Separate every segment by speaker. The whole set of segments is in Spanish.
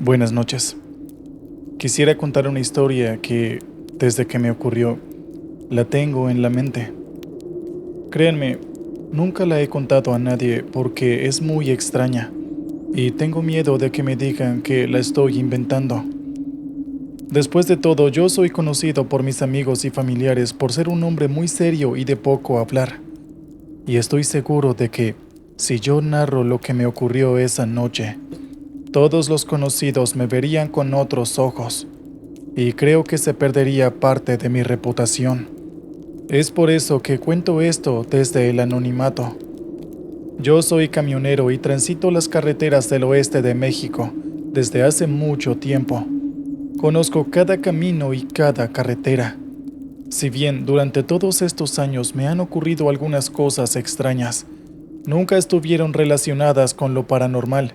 Speaker 1: Buenas noches. Quisiera contar una historia que, desde que me ocurrió, la tengo en la mente. Créanme, nunca la he contado a nadie porque es muy extraña y tengo miedo de que me digan que la estoy inventando. Después de todo, yo soy conocido por mis amigos y familiares por ser un hombre muy serio y de poco hablar. Y estoy seguro de que, si yo narro lo que me ocurrió esa noche, todos los conocidos me verían con otros ojos, y creo que se perdería parte de mi reputación. Es por eso que cuento esto desde el anonimato. Yo soy camionero y transito las carreteras del oeste de México desde hace mucho tiempo. Conozco cada camino y cada carretera. Si bien durante todos estos años me han ocurrido algunas cosas extrañas, nunca estuvieron relacionadas con lo paranormal.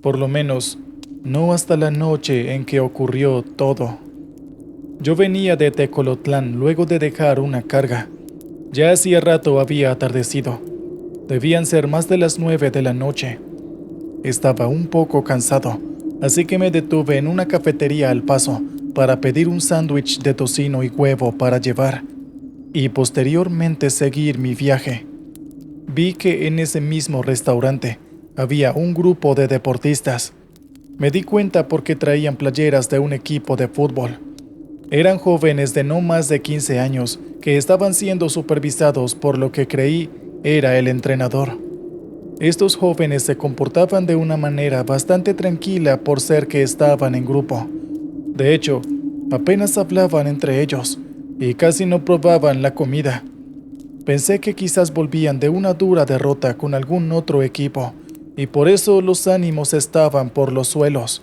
Speaker 1: Por lo menos, no hasta la noche en que ocurrió todo. Yo venía de Tecolotlán luego de dejar una carga. Ya hacía rato había atardecido. Debían ser más de las 9 de la noche. Estaba un poco cansado, así que me detuve en una cafetería al paso para pedir un sándwich de tocino y huevo para llevar, y posteriormente seguir mi viaje. Vi que en ese mismo restaurante había un grupo de deportistas. Me di cuenta porque traían playeras de un equipo de fútbol. Eran jóvenes de no más de 15 años que estaban siendo supervisados por lo que creí era el entrenador. Estos jóvenes se comportaban de una manera bastante tranquila por ser que estaban en grupo. De hecho, apenas hablaban entre ellos y casi no probaban la comida. Pensé que quizás volvían de una dura derrota con algún otro equipo y por eso los ánimos estaban por los suelos.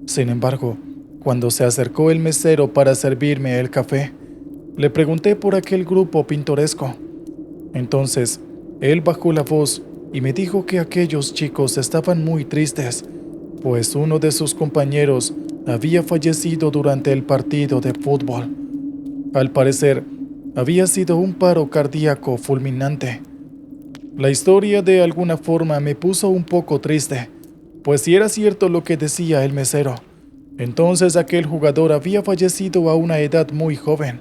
Speaker 1: Sin embargo, cuando se acercó el mesero para servirme el café, le pregunté por aquel grupo pintoresco. Entonces, él bajó la voz y me dijo que aquellos chicos estaban muy tristes, pues uno de sus compañeros había fallecido durante el partido de fútbol. Al parecer, había sido un paro cardíaco fulminante. La historia de alguna forma me puso un poco triste, pues si era cierto lo que decía el mesero, entonces aquel jugador había fallecido a una edad muy joven.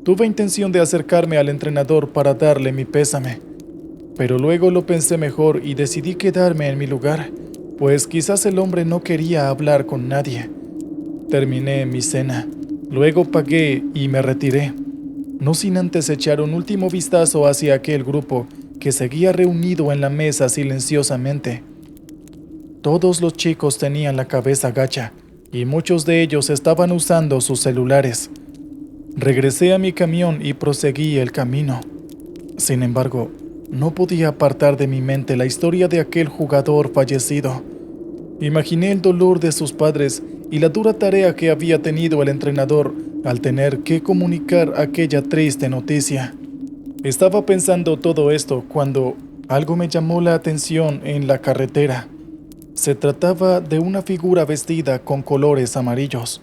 Speaker 1: Tuve intención de acercarme al entrenador para darle mi pésame, pero luego lo pensé mejor y decidí quedarme en mi lugar, pues quizás el hombre no quería hablar con nadie. Terminé mi cena, luego pagué y me retiré, no sin antes echar un último vistazo hacia aquel grupo que seguía reunido en la mesa silenciosamente. Todos los chicos tenían la cabeza gacha y muchos de ellos estaban usando sus celulares. Regresé a mi camión y proseguí el camino. Sin embargo, no podía apartar de mi mente la historia de aquel jugador fallecido. Imaginé el dolor de sus padres y la dura tarea que había tenido el entrenador al tener que comunicar aquella triste noticia. Estaba pensando todo esto cuando algo me llamó la atención en la carretera. Se trataba de una figura vestida con colores amarillos.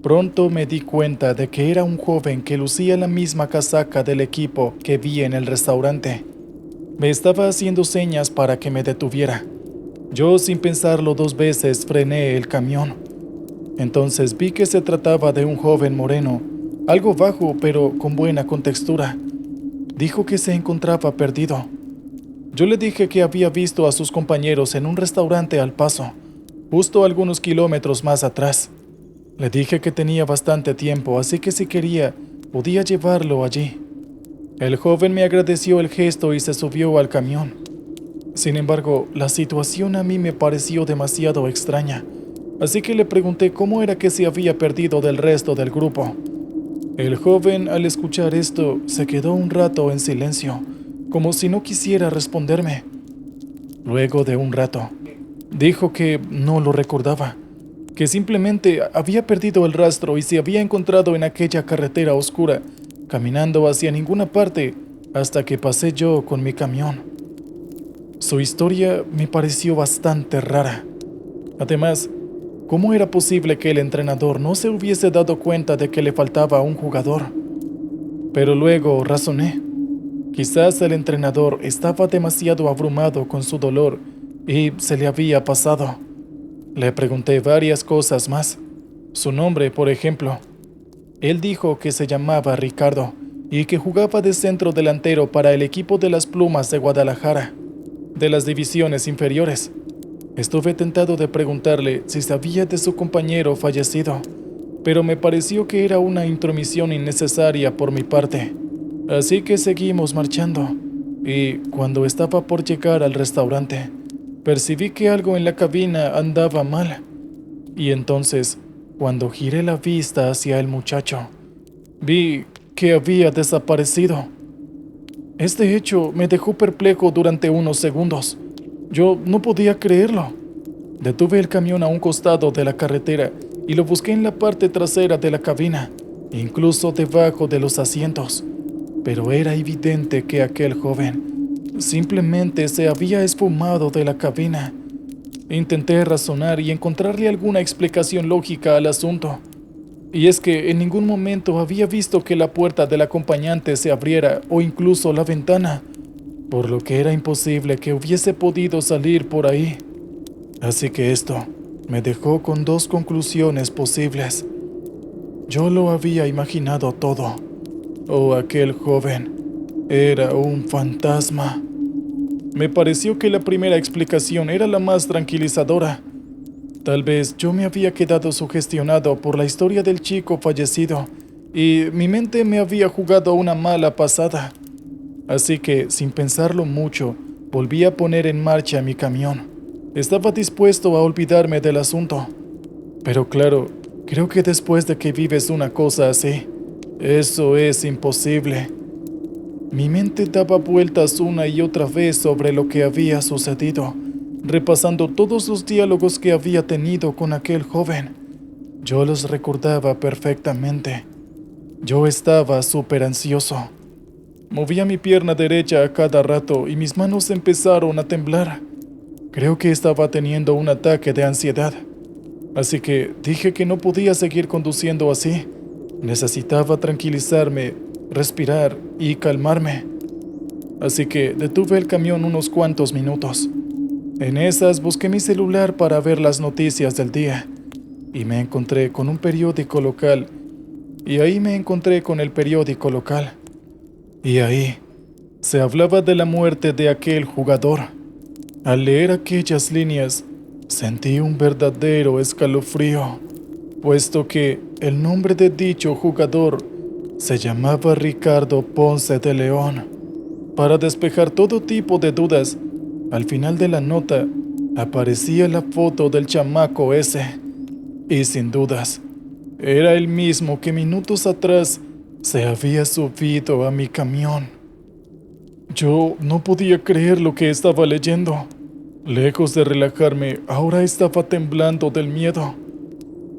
Speaker 1: Pronto me di cuenta de que era un joven que lucía la misma casaca del equipo que vi en el restaurante. Me estaba haciendo señas para que me detuviera. Yo, sin pensarlo dos veces, frené el camión. Entonces vi que se trataba de un joven moreno, algo bajo pero con buena contextura. Dijo que se encontraba perdido. Yo le dije que había visto a sus compañeros en un restaurante al paso, justo algunos kilómetros más atrás. Le dije que tenía bastante tiempo, así que si quería, podía llevarlo allí. El joven me agradeció el gesto y se subió al camión. Sin embargo, la situación a mí me pareció demasiado extraña, así que le pregunté cómo era que se había perdido del resto del grupo. El joven, al escuchar esto, se quedó un rato en silencio, como si no quisiera responderme. Luego de un rato, dijo que no lo recordaba, que simplemente había perdido el rastro y se había encontrado en aquella carretera oscura, caminando hacia ninguna parte, hasta que pasé yo con mi camión. Su historia me pareció bastante rara. Además, ¿cómo era posible que el entrenador no se hubiese dado cuenta de que le faltaba un jugador? Pero luego razoné. Quizás el entrenador estaba demasiado abrumado con su dolor y se le había pasado. Le pregunté varias cosas más. Su nombre, por ejemplo. Él dijo que se llamaba Ricardo y que jugaba de centro delantero para el equipo de las Plumas de Guadalajara, de las divisiones inferiores. Estuve tentado de preguntarle si sabía de su compañero fallecido, pero me pareció que era una intromisión innecesaria por mi parte. Así que seguimos marchando, y cuando estaba por llegar al restaurante, percibí que algo en la cabina andaba mal. Y entonces, cuando giré la vista hacia el muchacho, vi que había desaparecido. Este hecho me dejó perplejo durante unos segundos. Yo no podía creerlo. Detuve el camión a un costado de la carretera y lo busqué en la parte trasera de la cabina, incluso debajo de los asientos. Pero era evidente que aquel joven simplemente se había esfumado de la cabina. Intenté razonar y encontrarle alguna explicación lógica al asunto. Y es que en ningún momento había visto que la puerta del acompañante se abriera o incluso la ventana, por lo que era imposible que hubiese podido salir por ahí. Así que esto me dejó con dos conclusiones posibles. Yo lo había imaginado todo, o aquel joven era un fantasma. Me pareció que la primera explicación era la más tranquilizadora. Tal vez yo me había quedado sugestionado por la historia del chico fallecido y mi mente me había jugado una mala pasada. Así que, sin pensarlo mucho, volví a poner en marcha mi camión. Estaba dispuesto a olvidarme del asunto. Pero claro, creo que después de que vives una cosa así, eso es imposible. Mi mente daba vueltas una y otra vez sobre lo que había sucedido, repasando todos los diálogos que había tenido con aquel joven. Yo los recordaba perfectamente. Yo estaba súper ansioso. Movía mi pierna derecha a cada rato y mis manos empezaron a temblar. Creo que estaba teniendo un ataque de ansiedad. Así que dije que no podía seguir conduciendo así. Necesitaba tranquilizarme, respirar y calmarme. Así que detuve el camión unos cuantos minutos. En esas busqué mi celular para ver las noticias del día y me encontré con un periódico local. Y ahí me encontré con el periódico local. Y ahí se hablaba de la muerte de aquel jugador. Al leer aquellas líneas, sentí un verdadero escalofrío, puesto que el nombre de dicho jugador se llamaba Ricardo Ponce de León. Para despejar todo tipo de dudas, al final de la nota aparecía la foto del chamaco ese. Y sin dudas, era el mismo que minutos atrás se había subido a mi camión. Yo no podía creer lo que estaba leyendo. Lejos de relajarme, ahora estaba temblando del miedo.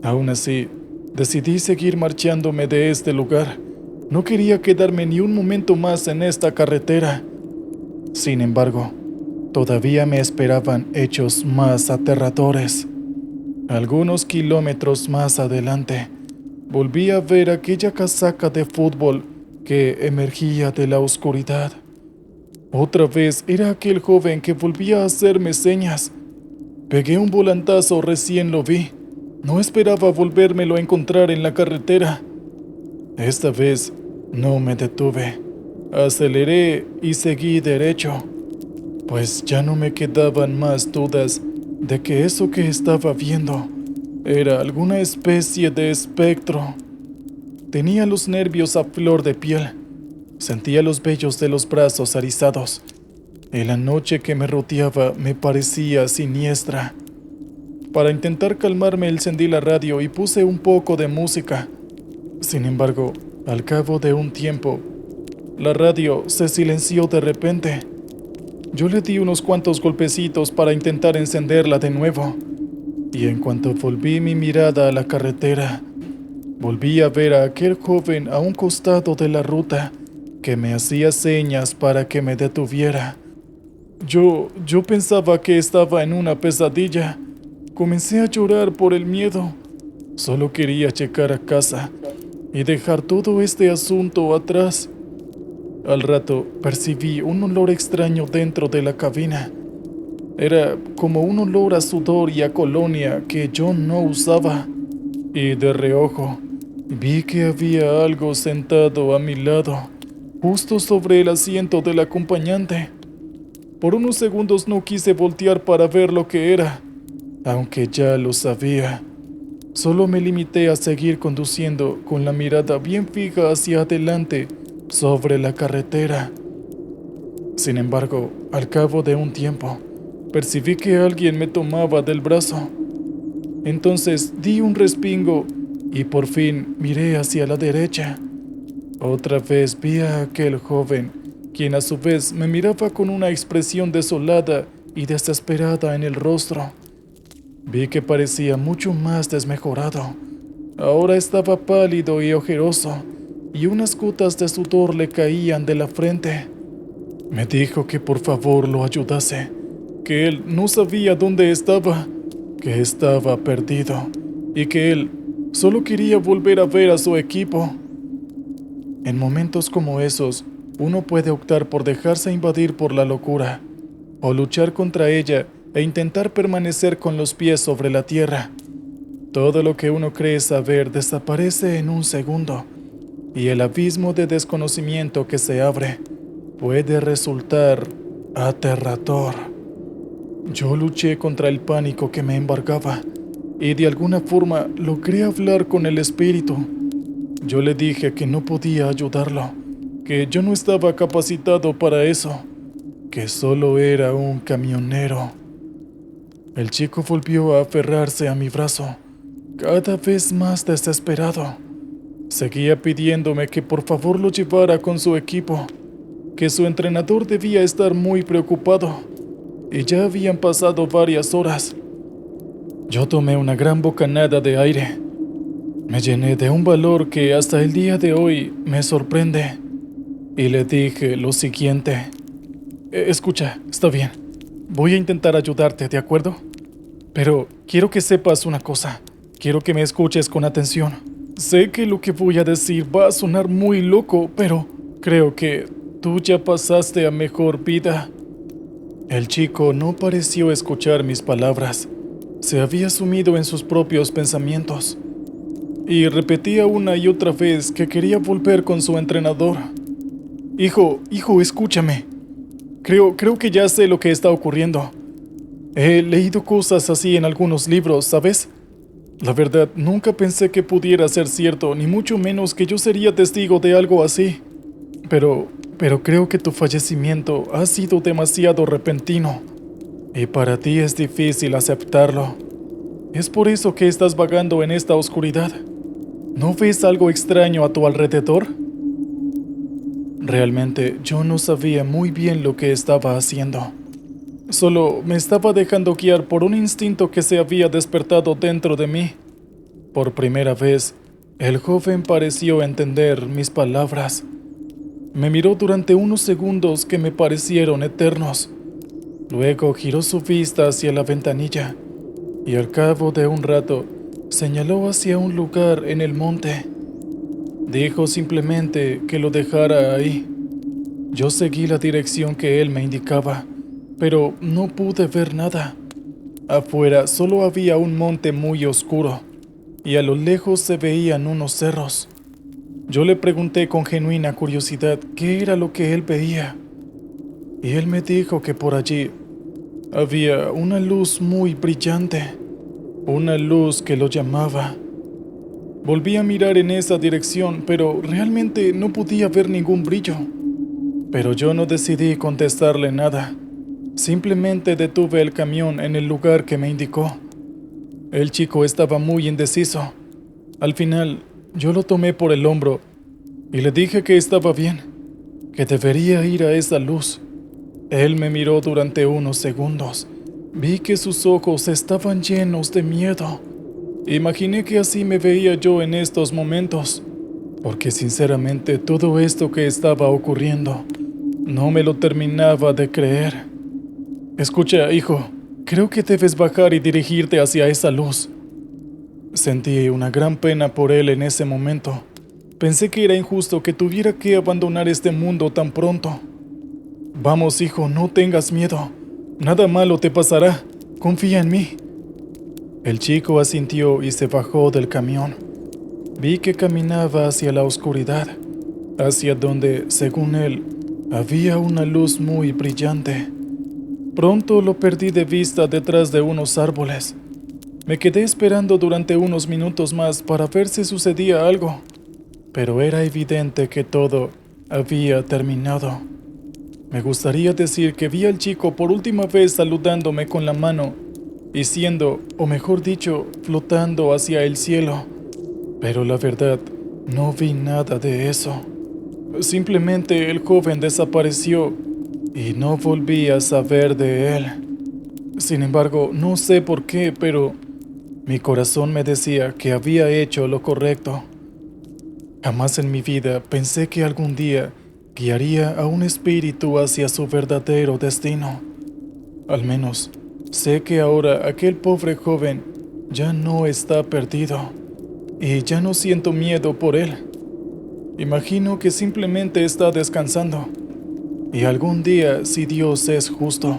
Speaker 1: Aún así, decidí seguir marchándome de este lugar. No quería quedarme ni un momento más en esta carretera. Sin embargo, todavía me esperaban hechos más aterradores. Algunos kilómetros más adelante, volví a ver aquella casaca de fútbol que emergía de la oscuridad. Otra vez era aquel joven que volvía a hacerme señas. Pegué un volantazo recién lo vi. No esperaba volvérmelo a encontrar en la carretera. Esta vez no me detuve. Aceleré y seguí derecho, pues ya no me quedaban más dudas de que eso que estaba viendo era alguna especie de espectro. Tenía los nervios a flor de piel. Sentía los vellos de los brazos erizados. Y la noche que me rodeaba me parecía siniestra. Para intentar calmarme encendí la radio y puse un poco de música. Sin embargo, al cabo de un tiempo, la radio se silenció de repente. Yo le di unos cuantos golpecitos para intentar encenderla de nuevo. Y en cuanto volví mi mirada a la carretera, volví a ver a aquel joven a un costado de la ruta que me hacía señas para que me detuviera. Yo pensaba que estaba en una pesadilla. Comencé a llorar por el miedo. Solo quería llegar a casa y dejar todo este asunto atrás. Al rato percibí un olor extraño dentro de la cabina. Era como un olor a sudor y a colonia que yo no usaba. Y de reojo vi que había algo sentado a mi lado, justo sobre el asiento del acompañante. Por unos segundos no quise voltear para ver lo que era, aunque ya lo sabía. Solo me limité a seguir conduciendo con la mirada bien fija hacia adelante sobre la carretera. Sin embargo, al cabo de un tiempo, percibí que alguien me tomaba del brazo. Entonces di un respingo y por fin miré hacia la derecha. Otra vez vi a aquel joven, quien a su vez me miraba con una expresión desolada y desesperada en el rostro. Vi que parecía mucho más desmejorado. Ahora estaba pálido y ojeroso, y unas gotas de sudor le caían de la frente. Me dijo que por favor lo ayudase, que él no sabía dónde estaba, que estaba perdido, y que él solo quería volver a ver a su equipo. En momentos como esos, uno puede optar por dejarse invadir por la locura, o luchar contra ella e intentar permanecer con los pies sobre la tierra. Todo lo que uno cree saber desaparece en un segundo, y el abismo de desconocimiento que se abre puede resultar aterrador. Yo luché contra el pánico que me embargaba, y de alguna forma logré hablar con el espíritu. Yo le dije que no podía ayudarlo, que yo no estaba capacitado para eso, que solo era un camionero. El chico volvió a aferrarse a mi brazo, cada vez más desesperado. Seguía pidiéndome que por favor lo llevara con su equipo, que su entrenador debía estar muy preocupado, y ya habían pasado varias horas. Yo tomé una gran bocanada de aire. Me llené de un valor que hasta el día de hoy me sorprende, y le dije lo siguiente: Escucha, está bien. Voy a intentar ayudarte, ¿de acuerdo? Pero quiero que sepas una cosa. Quiero que me escuches con atención. Sé que lo que voy a decir va a sonar muy loco, pero creo que tú ya pasaste a mejor vida. El chico no pareció escuchar mis palabras. Se había sumido en sus propios pensamientos. Y repetía una y otra vez que quería volver con su entrenador. Hijo, escúchame. Creo que ya sé lo que está ocurriendo. He leído cosas así en algunos libros, ¿sabes? La verdad, nunca pensé que pudiera ser cierto, ni mucho menos que yo sería testigo de algo así. Pero creo que tu fallecimiento ha sido demasiado repentino, y para ti es difícil aceptarlo. Es por eso que estás vagando en esta oscuridad. ¿No ves algo extraño a tu alrededor? Realmente yo no sabía muy bien lo que estaba haciendo. Solo me estaba dejando guiar por un instinto que se había despertado dentro de mí. Por primera vez, el joven pareció entender mis palabras. Me miró durante unos segundos que me parecieron eternos. Luego giró su vista hacia la ventanilla y al cabo de un rato señaló hacia un lugar en el monte. Dijo simplemente que lo dejara ahí. Yo seguí la dirección que él me indicaba, pero no pude ver nada. Afuera solo había un monte muy oscuro, y a lo lejos se veían unos cerros. Yo le pregunté con genuina curiosidad qué era lo que él veía, y él me dijo que por allí había una luz muy brillante, una luz que lo llamaba. Volví a mirar en esa dirección, pero realmente no podía ver ningún brillo. Pero yo no decidí contestarle nada. Simplemente detuve el camión en el lugar que me indicó. El chico estaba muy indeciso. Al final, yo lo tomé por el hombro y le dije que estaba bien, que debería ir a esa luz. Él me miró durante unos segundos. Vi que sus ojos estaban llenos de miedo. Imaginé que así me veía yo en estos momentos, porque sinceramente todo esto que estaba ocurriendo no me lo terminaba de creer. Escucha, hijo, creo que debes bajar y dirigirte hacia esa luz. Sentí una gran pena por él en ese momento. Pensé que era injusto que tuviera que abandonar este mundo tan pronto. Vamos, hijo, no tengas miedo. Nada malo te pasará. Confía en mí. El chico asintió y se bajó del camión. Vi que caminaba hacia la oscuridad, hacia donde, según él, había una luz muy brillante. Pronto lo perdí de vista detrás de unos árboles. Me quedé esperando durante unos minutos más para ver si sucedía algo, pero era evidente que todo había terminado. Me gustaría decir que vi al chico por última vez saludándome con la mano y siendo, o mejor dicho, flotando hacia el cielo, pero la verdad, no vi nada de eso. Simplemente el joven desapareció y no volví a saber de él. Sin embargo, no sé por qué, pero mi corazón me decía que había hecho lo correcto. Jamás en mi vida pensé que algún día guiaría a un espíritu hacia su verdadero destino. Al menos, sé que ahora aquel pobre joven ya no está perdido y ya no siento miedo por él. Imagino que simplemente está descansando y algún día, si Dios es justo,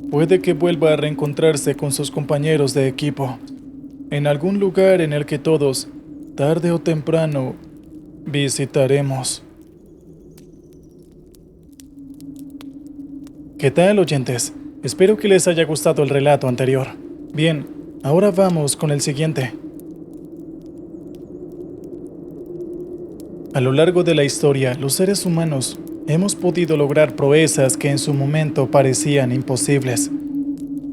Speaker 1: puede que vuelva a reencontrarse con sus compañeros de equipo en algún lugar en el que todos, tarde o temprano, visitaremos. ¿Qué tal, oyentes? Espero que les haya gustado el relato anterior. Bien, ahora vamos con el siguiente. A lo largo de la historia, los seres humanos hemos podido lograr proezas que en su momento parecían imposibles.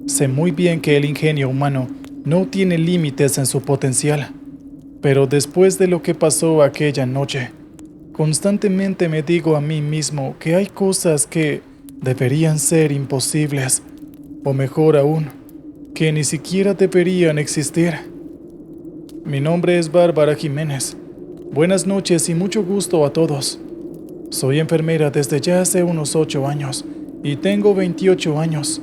Speaker 1: Sé muy bien que el ingenio humano no tiene límites en su potencial, pero después de lo que pasó aquella noche, constantemente me digo a mí mismo que hay cosas que deberían ser imposibles, o mejor aún, que ni siquiera deberían existir. Mi nombre es Bárbara Jiménez. Buenas noches y mucho gusto a todos. Soy enfermera desde ya hace unos 8 años y tengo 28 años.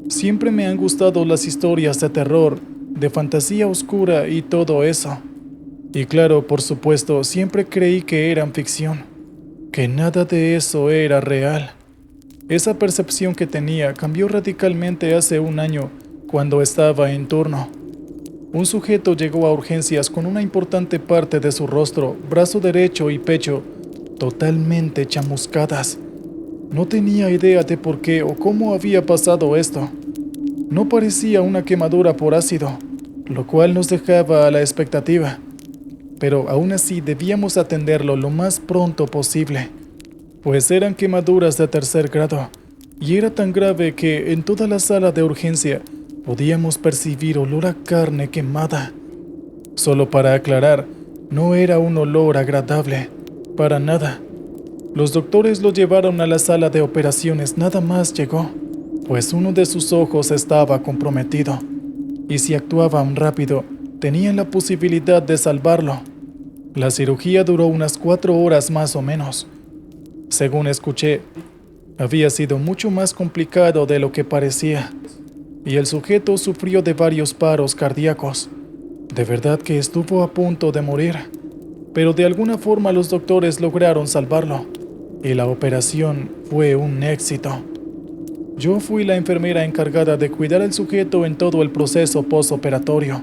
Speaker 1: Siempre me han gustado las historias de terror, de fantasía oscura y todo eso. Y claro, por supuesto, siempre creí que eran ficción, que nada de eso era real. Esa percepción que tenía cambió radicalmente hace un año, cuando estaba en turno. Un sujeto llegó a urgencias con una importante parte de su rostro, brazo derecho y pecho totalmente chamuscadas. No tenía idea de por qué o cómo había pasado esto. No parecía una quemadura por ácido, lo cual nos dejaba a la expectativa. Pero aún así debíamos atenderlo lo más pronto posible, pues eran quemaduras de 3er grado, y era tan grave que en toda la sala de urgencia podíamos percibir olor a carne quemada. Solo para aclarar, no era un olor agradable, para nada. Los doctores lo llevaron a la sala de operaciones nada más llegó, pues uno de sus ojos estaba comprometido, y si actuaban rápido, tenían la posibilidad de salvarlo. La cirugía duró unas 4 horas más o menos. Según escuché, había sido mucho más complicado de lo que parecía, y el sujeto sufrió de varios paros cardíacos. De verdad que estuvo a punto de morir, pero de alguna forma los doctores lograron salvarlo, y la operación fue un éxito. Yo fui la enfermera encargada de cuidar al sujeto en todo el proceso postoperatorio,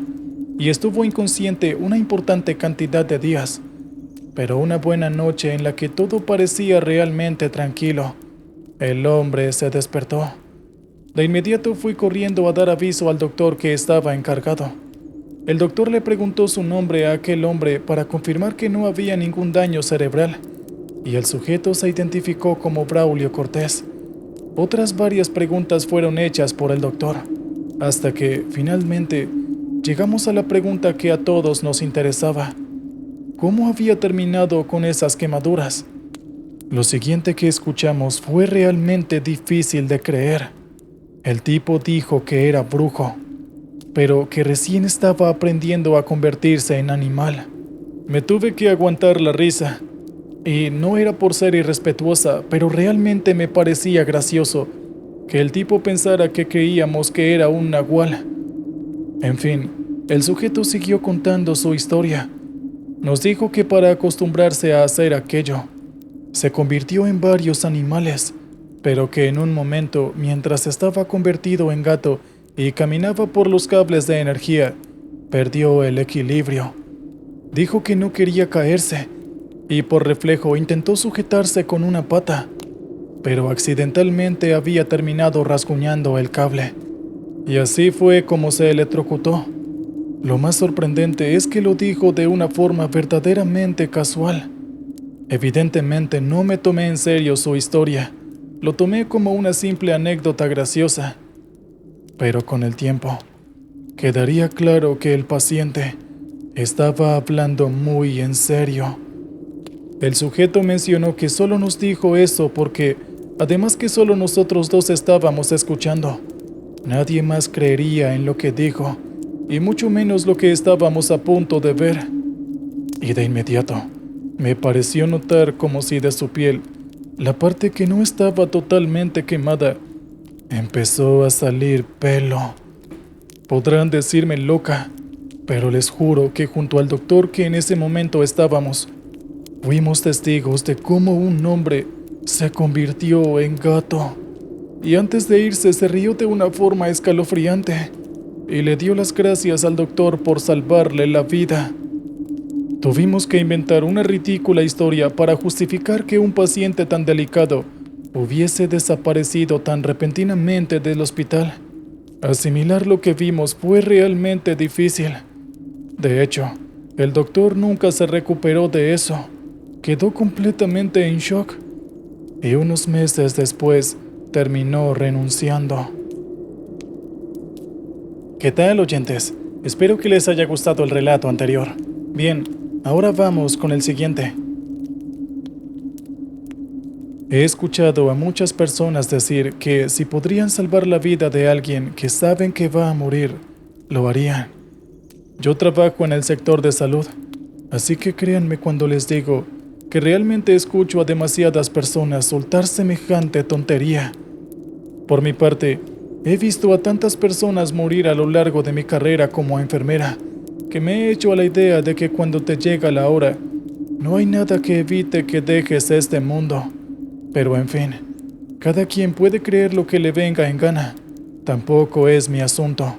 Speaker 1: y estuvo inconsciente una importante cantidad de días, pero una buena noche en la que todo parecía realmente tranquilo, el hombre se despertó. De inmediato fui corriendo a dar aviso al doctor que estaba encargado. El doctor le preguntó su nombre a aquel hombre para confirmar que no había ningún daño cerebral, y el sujeto se identificó como Braulio Cortés. Otras varias preguntas fueron hechas por el doctor, hasta que, finalmente, llegamos a la pregunta que a todos nos interesaba. ¿Cómo había terminado con esas quemaduras? Lo siguiente que escuchamos fue realmente difícil de creer. El tipo dijo que era brujo, pero que recién estaba aprendiendo a convertirse en animal. Me tuve que aguantar la risa, y no era por ser irrespetuosa, pero realmente me parecía gracioso que el tipo pensara que creíamos que era un nahual. En fin, el sujeto siguió contando su historia. Nos dijo que para acostumbrarse a hacer aquello, se convirtió en varios animales, pero que en un momento, mientras estaba convertido en gato y caminaba por los cables de energía, perdió el equilibrio. Dijo que no quería caerse y por reflejo intentó sujetarse con una pata, pero accidentalmente había terminado rasguñando el cable. Y así fue como se electrocutó. Lo más sorprendente es que lo dijo de una forma verdaderamente casual. Evidentemente no me tomé en serio su historia. Lo tomé como una simple anécdota graciosa. Pero con el tiempo, quedaría claro que el paciente estaba hablando muy en serio. El sujeto mencionó que solo nos dijo eso porque, además que solo nosotros dos estábamos escuchando, nadie más creería en lo que dijo, y mucho menos lo que estábamos a punto de ver. Y de inmediato, me pareció notar como si de su piel, la parte que no estaba totalmente quemada, empezó a salir pelo. Podrán decirme loca, pero les juro que junto al doctor que en ese momento estábamos, fuimos testigos de cómo un hombre se convirtió en gato. Y antes de irse se rió de una forma escalofriante y le dio las gracias al doctor por salvarle la vida. Tuvimos que inventar una ridícula historia para justificar que un paciente tan delicado hubiese desaparecido tan repentinamente del hospital. Asimilar lo que vimos fue realmente difícil. De hecho, el doctor nunca se recuperó de eso. Quedó completamente en shock y unos meses después terminó renunciando. ¿Qué tal, oyentes? Espero que les haya gustado el relato anterior. Bien, ahora vamos con el siguiente. He escuchado a muchas personas decir que si podrían salvar la vida de alguien que saben que va a morir, lo harían. Yo trabajo en el sector de salud, así que créanme cuando les digo que realmente escucho a demasiadas personas soltar semejante tontería. Por mi parte, he visto a tantas personas morir a lo largo de mi carrera como enfermera, que me he hecho a la idea de que cuando te llega la hora, no hay nada que evite que dejes este mundo. Pero en fin, cada quien puede creer lo que le venga en gana. Tampoco es mi asunto.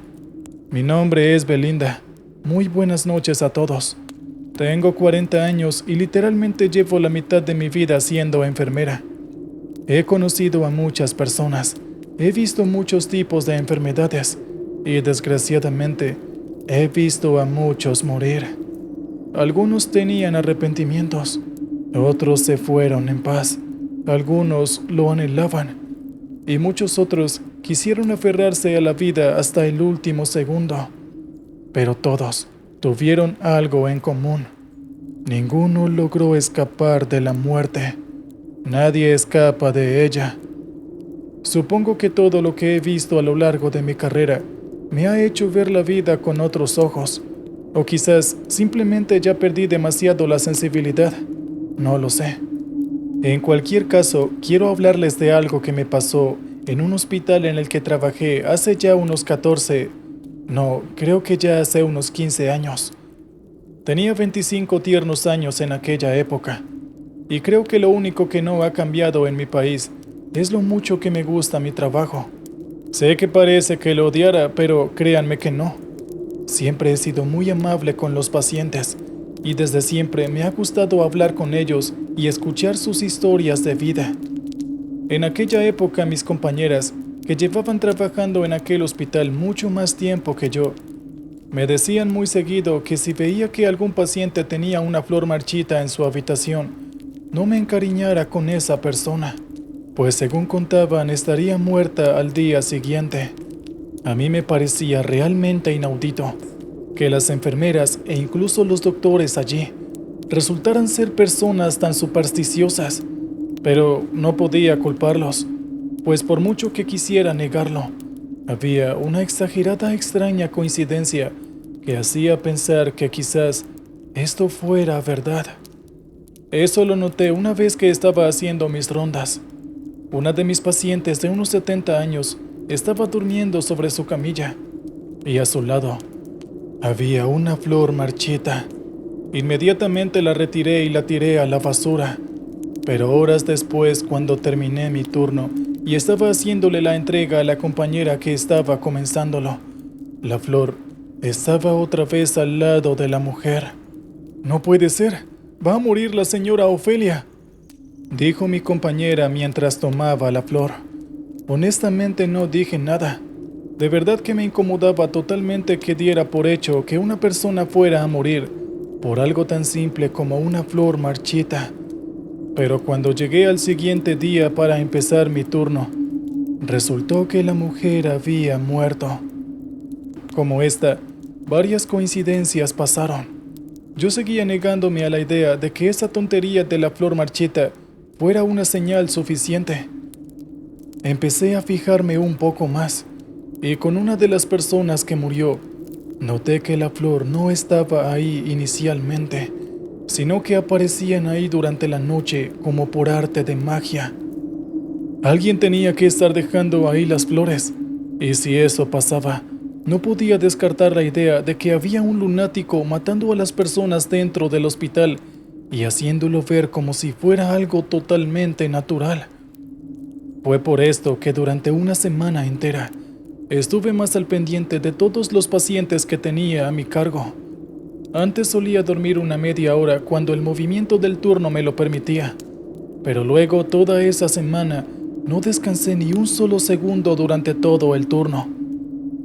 Speaker 1: Mi nombre es Belinda. Muy buenas noches a todos. Tengo 40 años y literalmente llevo la mitad de mi vida siendo enfermera. He conocido a muchas personas, he visto muchos tipos de enfermedades y desgraciadamente he visto a muchos morir. Algunos tenían arrepentimientos, otros se fueron en paz, algunos lo anhelaban y muchos otros quisieron aferrarse a la vida hasta el último segundo. Pero todos tuvieron algo en común. Ninguno logró escapar de la muerte. Nadie escapa de ella. Supongo que todo lo que he visto a lo largo de mi carrera me ha hecho ver la vida con otros ojos. O quizás simplemente ya perdí demasiado la sensibilidad. No lo sé. En cualquier caso, quiero hablarles de algo que me pasó en un hospital en el que trabajé hace ya unos 14, creo que ya hace unos 15 años. Tenía 25 tiernos años en aquella época, y creo que lo único que no ha cambiado en mi país es lo mucho que me gusta mi trabajo. Sé que parece que lo odiara, pero créanme que no. Siempre he sido muy amable con los pacientes, y desde siempre me ha gustado hablar con ellos y escuchar sus historias de vida. En aquella época mis compañeras, que llevaban trabajando en aquel hospital mucho más tiempo que yo, me decían muy seguido que si veía que algún paciente tenía una flor marchita en su habitación, no me encariñara con esa persona, pues según contaban estaría muerta al día siguiente. A mí me parecía realmente inaudito que las enfermeras e incluso los doctores allí resultaran ser personas tan supersticiosas, pero no podía culparlos, pues por mucho que quisiera negarlo, había una exagerada extraña coincidencia que hacía pensar que quizás esto fuera verdad. Eso lo noté una vez que estaba haciendo mis rondas. Una de mis pacientes de unos 70 años estaba durmiendo sobre su camilla y a su lado había una flor marchita. Inmediatamente la retiré y la tiré a la basura, pero horas después, cuando terminé mi turno, y estaba haciéndole la entrega a la compañera que estaba comenzándolo. La flor estaba otra vez al lado de la mujer. «No puede ser, va a morir la señora Ofelia», dijo mi compañera mientras tomaba la flor. Honestamente no dije nada. De verdad que me incomodaba totalmente que diera por hecho que una persona fuera a morir por algo tan simple como una flor marchita. Pero cuando llegué al siguiente día para empezar mi turno, resultó que la mujer había muerto. Como esta, varias coincidencias pasaron. Yo seguía negándome a la idea de que esa tontería de la flor marchita fuera una señal suficiente. Empecé a fijarme un poco más, y con una de las personas que murió, noté que la flor no estaba ahí inicialmente, sino que aparecían ahí durante la noche como por arte de magia. Alguien tenía que estar dejando ahí las flores, y si eso pasaba, no podía descartar la idea de que había un lunático matando a las personas dentro del hospital y haciéndolo ver como si fuera algo totalmente natural. Fue por esto que durante una semana entera estuve más al pendiente de todos los pacientes que tenía a mi cargo. Antes solía dormir una media hora cuando el movimiento del turno me lo permitía, pero luego toda esa semana no descansé ni un solo segundo durante todo el turno.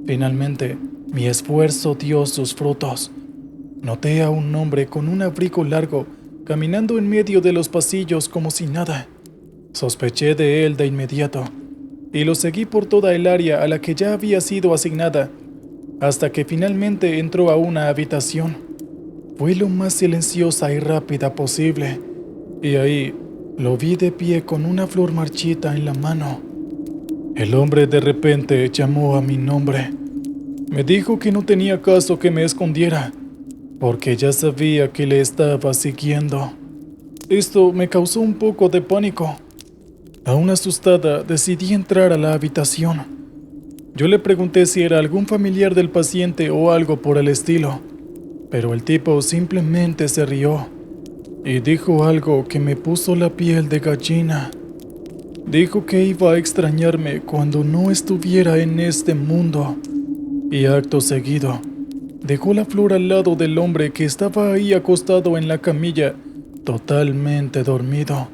Speaker 1: Finalmente, mi esfuerzo dio sus frutos. Noté a un hombre con un abrigo largo caminando en medio de los pasillos como si nada. Sospeché de él de inmediato y lo seguí por toda el área a la que ya había sido asignada, hasta que finalmente entró a una habitación. Fue lo más silenciosa y rápida posible, y ahí lo vi de pie con una flor marchita en la mano. El hombre de repente llamó a mi nombre. Me dijo que no tenía caso que me escondiera, porque ya sabía que le estaba siguiendo. Esto me causó un poco de pánico. Aún asustada, decidí entrar a la habitación. Yo le pregunté si era algún familiar del paciente o algo por el estilo, pero el tipo simplemente se rió y dijo algo que me puso la piel de gallina. Dijo que iba a extrañarme cuando no estuviera en este mundo, y acto seguido dejó la flor al lado del hombre que estaba ahí acostado en la camilla, totalmente dormido.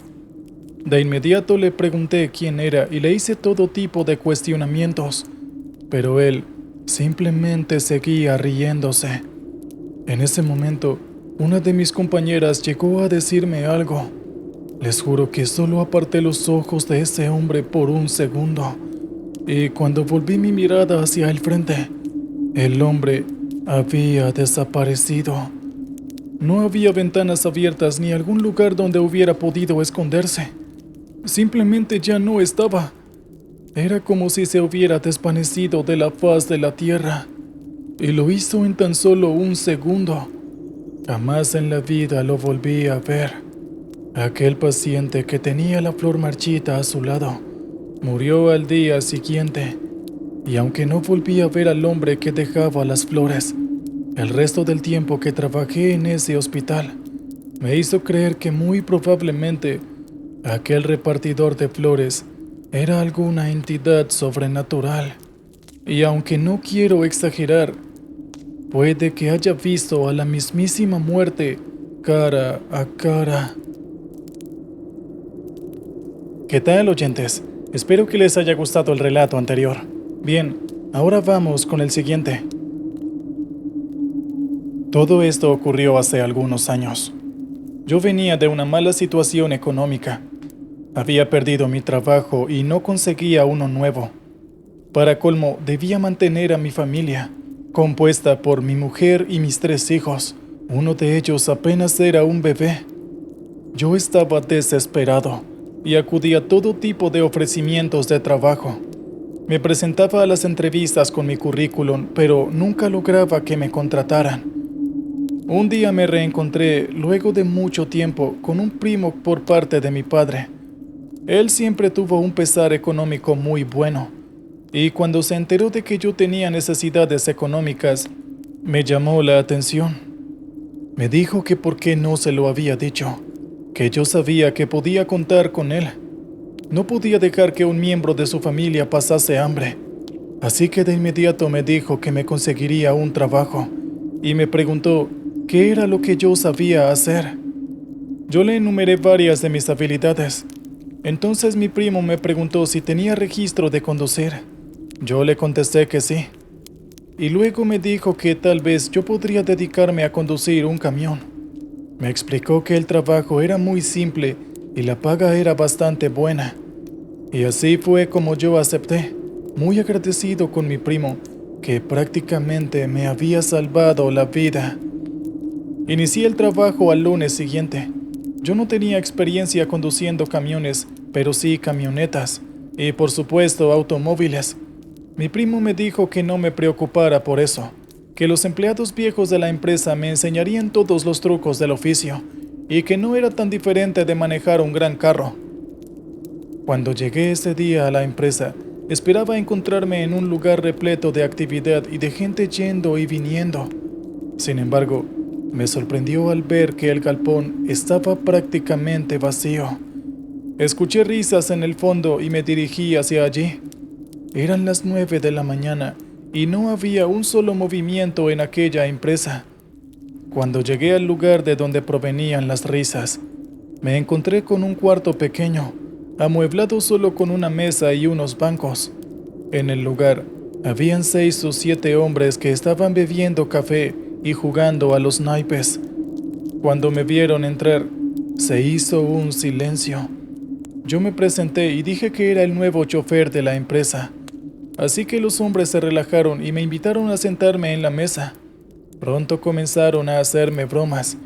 Speaker 1: De inmediato le pregunté quién era y le hice todo tipo de cuestionamientos, pero él simplemente seguía riéndose. En ese momento, una de mis compañeras llegó a decirme algo. Les juro que solo aparté los ojos de ese hombre por un segundo, y cuando volví mi mirada hacia el frente, el hombre había desaparecido. No había ventanas abiertas ni algún lugar donde hubiera podido esconderse. Simplemente ya no estaba. Era como si se hubiera desvanecido de la faz de la tierra, y lo hizo en tan solo un segundo. Jamás en la vida lo volví a ver. Aquel paciente que tenía la flor marchita a su lado murió al día siguiente, y aunque no volví a ver al hombre que dejaba las flores, el resto del tiempo que trabajé en ese hospital me hizo creer que muy probablemente aquel repartidor de flores era alguna entidad sobrenatural. Y aunque no quiero exagerar, puede que haya visto a la mismísima muerte cara a cara. ¿Qué tal, oyentes? Espero que les haya gustado el relato anterior. Bien, ahora vamos con el siguiente. Todo esto ocurrió hace algunos años. Yo venía de una mala situación económica. Había perdido mi trabajo y no conseguía uno nuevo. Para colmo, debía mantener a mi familia, compuesta por mi mujer y mis 3 hijos. Uno de ellos apenas era un bebé. Yo estaba desesperado y acudí a todo tipo de ofrecimientos de trabajo. Me presentaba a las entrevistas con mi currículum, pero nunca lograba que me contrataran. Un día me reencontré, luego de mucho tiempo, con un primo por parte de mi padre. Él siempre tuvo un pesar económico muy bueno, y cuando se enteró de que yo tenía necesidades económicas, me llamó la atención. Me dijo que por qué no se lo había dicho, que yo sabía que podía contar con él. No podía dejar que un miembro de su familia pasase hambre. Así que de inmediato me dijo que me conseguiría un trabajo y me preguntó qué era lo que yo sabía hacer. Yo le enumeré varias de mis habilidades. Entonces mi primo me preguntó si tenía registro de conducir. Yo le contesté que sí. Y luego me dijo que tal vez yo podría dedicarme a conducir un camión. Me explicó que el trabajo era muy simple y la paga era bastante buena. Y así fue como yo acepté, muy agradecido con mi primo, que prácticamente me había salvado la vida. Inicié el trabajo al lunes siguiente. Yo no tenía experiencia conduciendo camiones, pero sí camionetas y por supuesto automóviles. Mi primo me dijo que no me preocupara por eso, que los empleados viejos de la empresa me enseñarían todos los trucos del oficio y que no era tan diferente de manejar un gran carro. Cuando llegué ese día a la empresa, esperaba encontrarme en un lugar repleto de actividad y de gente yendo y viniendo. Sin embargo, me sorprendió al ver que el galpón estaba prácticamente vacío. Escuché risas en el fondo y me dirigí hacia allí. Eran las 9 de la mañana y no había un solo movimiento en aquella empresa. Cuando llegué al lugar de donde provenían las risas, me encontré con un cuarto pequeño, amueblado solo con una mesa y unos bancos. En el lugar, habían 6 o 7 hombres que estaban bebiendo café y jugando a los naipes. Cuando me vieron entrar, se hizo un silencio. Yo me presenté y dije que era el nuevo chofer de la empresa. Así que los hombres se relajaron y me invitaron a sentarme en la mesa. Pronto comenzaron a hacerme bromas,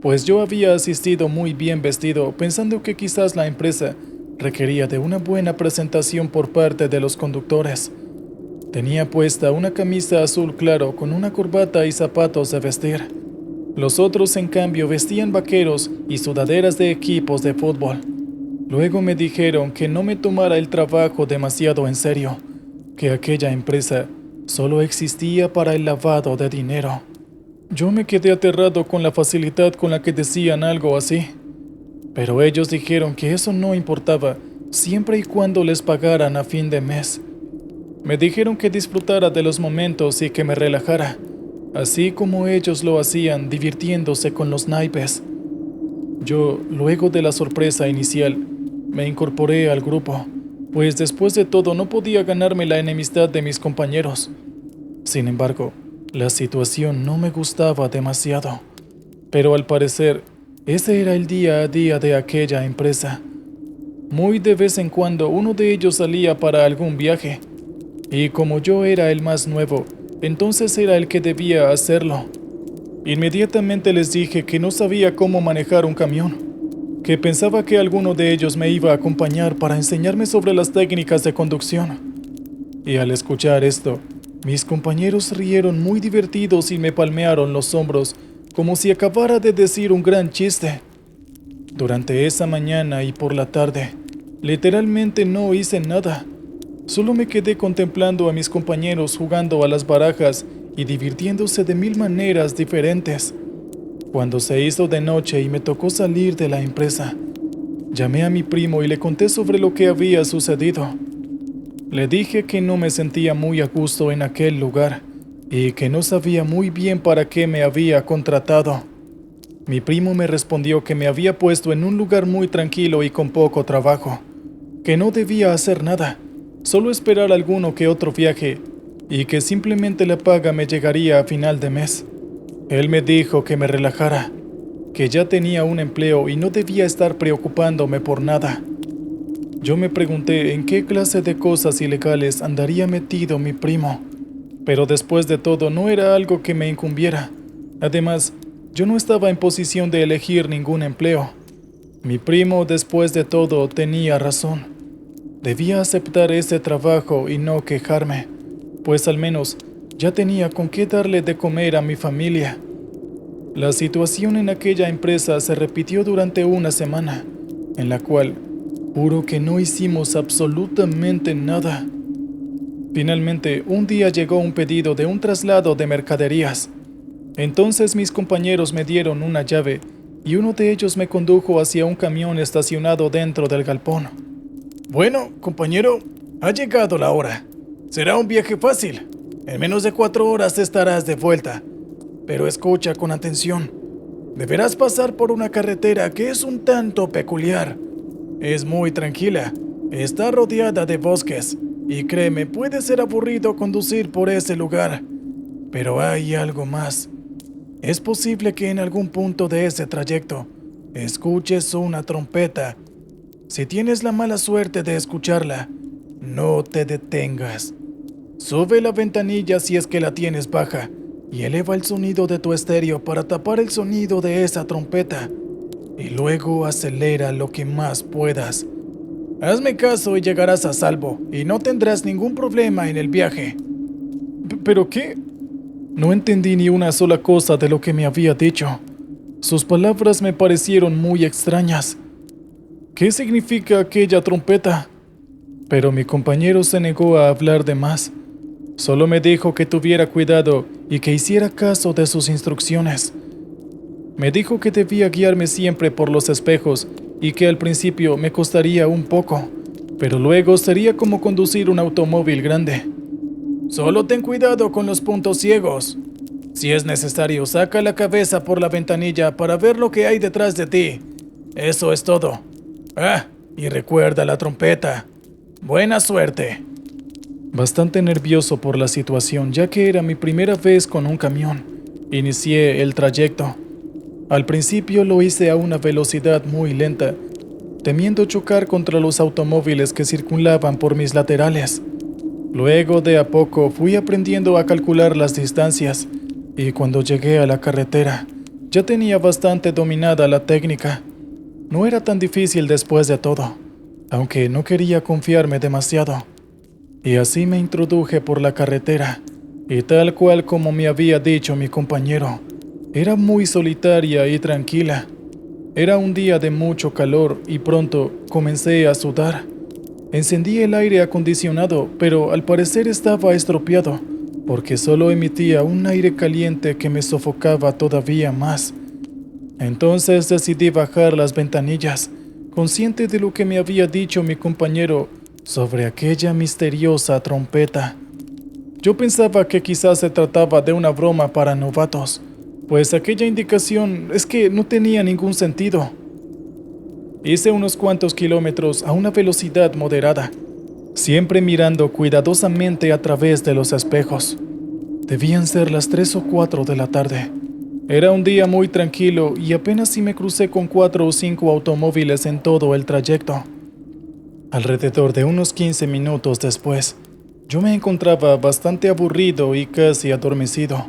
Speaker 1: pues yo había asistido muy bien vestido, pensando que quizás la empresa requería de una buena presentación por parte de los conductores. Tenía puesta una camisa azul claro con una corbata y zapatos de vestir. Los otros, en cambio, vestían vaqueros y sudaderas de equipos de fútbol. Luego me dijeron que no me tomara el trabajo demasiado en serio, que aquella empresa solo existía para el lavado de dinero. Yo me quedé aterrado con la facilidad con la que decían algo así. Pero ellos dijeron que eso no importaba, siempre y cuando les pagaran a fin de mes. Me dijeron que disfrutara de los momentos y que me relajara, así como ellos lo hacían divirtiéndose con los naipes. Yo, luego de la sorpresa inicial, me incorporé al grupo, pues después de todo no podía ganarme la enemistad de mis compañeros. Sin embargo, la situación no me gustaba demasiado, pero al parecer, ese era el día a día de aquella empresa. Muy de vez en cuando uno de ellos salía para algún viaje, y como yo era el más nuevo, entonces era el que debía hacerlo. Inmediatamente les dije que no sabía cómo manejar un camión, que pensaba que alguno de ellos me iba a acompañar para enseñarme sobre las técnicas de conducción. Y al escuchar esto, mis compañeros rieron muy divertidos y me palmearon los hombros como si acabara de decir un gran chiste. Durante esa mañana y por la tarde, literalmente no hice nada. Solo me quedé contemplando a mis compañeros jugando a las barajas y divirtiéndose de 1000 maneras diferentes. Cuando se hizo de noche y me tocó salir de la empresa, llamé a mi primo y le conté sobre lo que había sucedido. Le dije que no me sentía muy a gusto en aquel lugar y que no sabía muy bien para qué me había contratado. Mi primo me respondió que me había puesto en un lugar muy tranquilo y con poco trabajo, que no debía hacer nada, solo esperar alguno que otro viaje y que simplemente la paga me llegaría a final de mes. Él me dijo que me relajara, que ya tenía un empleo y no debía estar preocupándome por nada. Yo me pregunté en qué clase de cosas ilegales andaría metido mi primo, pero después de todo no era algo que me incumbiera. Además, yo no estaba en posición de elegir ningún empleo. Mi primo, después de todo, tenía razón. Debía aceptar ese trabajo y no quejarme, pues al menos ya tenía con qué darle de comer a mi familia. La situación en aquella empresa se repitió durante una semana, en la cual juro que no hicimos absolutamente nada. Finalmente, un día llegó un pedido de un traslado de mercaderías. Entonces mis compañeros me dieron una llave y uno de ellos me condujo hacia un camión estacionado dentro del galpón. Bueno, compañero, ha llegado la hora. Será un viaje fácil. En menos de 4 horas estarás de vuelta. Pero escucha con atención. Deberás pasar por una carretera que es un tanto peculiar. Es muy tranquila. Está rodeada de bosques. Y créeme, puede ser aburrido conducir por ese lugar. Pero hay algo más. Es posible que en algún punto de ese trayecto escuches una trompeta. Si tienes la mala suerte de escucharla, no te detengas. Sube la ventanilla si es que la tienes baja y eleva el sonido de tu estéreo para tapar el sonido de esa trompeta. Y luego acelera lo que más puedas. Hazme caso y llegarás a salvo y no tendrás ningún problema en el viaje. ¿Pero qué? No entendí ni una sola cosa de lo que me había dicho. Sus palabras me parecieron muy extrañas. ¿Qué significa aquella trompeta? Pero mi compañero se negó a hablar de más. Solo me dijo que tuviera cuidado y que hiciera caso de sus instrucciones. Me dijo que debía guiarme siempre por los espejos y que al principio me costaría un poco, pero luego sería como conducir un automóvil grande. Solo ten cuidado con los puntos ciegos. Si es necesario, saca la cabeza por la ventanilla para ver lo que hay detrás de ti. Eso es todo. Y recuerda la trompeta. Buena suerte. Bastante nervioso por la situación, ya que era mi primera vez con un camión. Inicié el trayecto. Al principio lo hice a una velocidad muy lenta, temiendo chocar contra los automóviles que circulaban por mis laterales. Luego de a poco fui aprendiendo a calcular las distancias y cuando llegué a la carretera ya tenía bastante dominada la técnica. No era tan difícil después de todo, aunque no quería confiarme demasiado. Y así me introduje por la carretera y tal cual como me había dicho mi compañero, era muy solitaria y tranquila. Era un día de mucho calor y pronto comencé a sudar. Encendí el aire acondicionado, pero al parecer estaba estropeado, porque solo emitía un aire caliente que me sofocaba todavía más. Entonces decidí bajar las ventanillas, consciente de lo que me había dicho mi compañero sobre aquella misteriosa trompeta. Yo pensaba que quizás se trataba de una broma para novatos, pues aquella indicación es que no tenía ningún sentido. Hice unos cuantos kilómetros a una velocidad moderada, siempre mirando cuidadosamente a través de los espejos. Debían ser las 3 o 4 de la tarde. Era un día muy tranquilo y apenas si me crucé con 4 o 5 automóviles en todo el trayecto. Alrededor de unos 15 minutos después, yo me encontraba bastante aburrido y casi adormecido,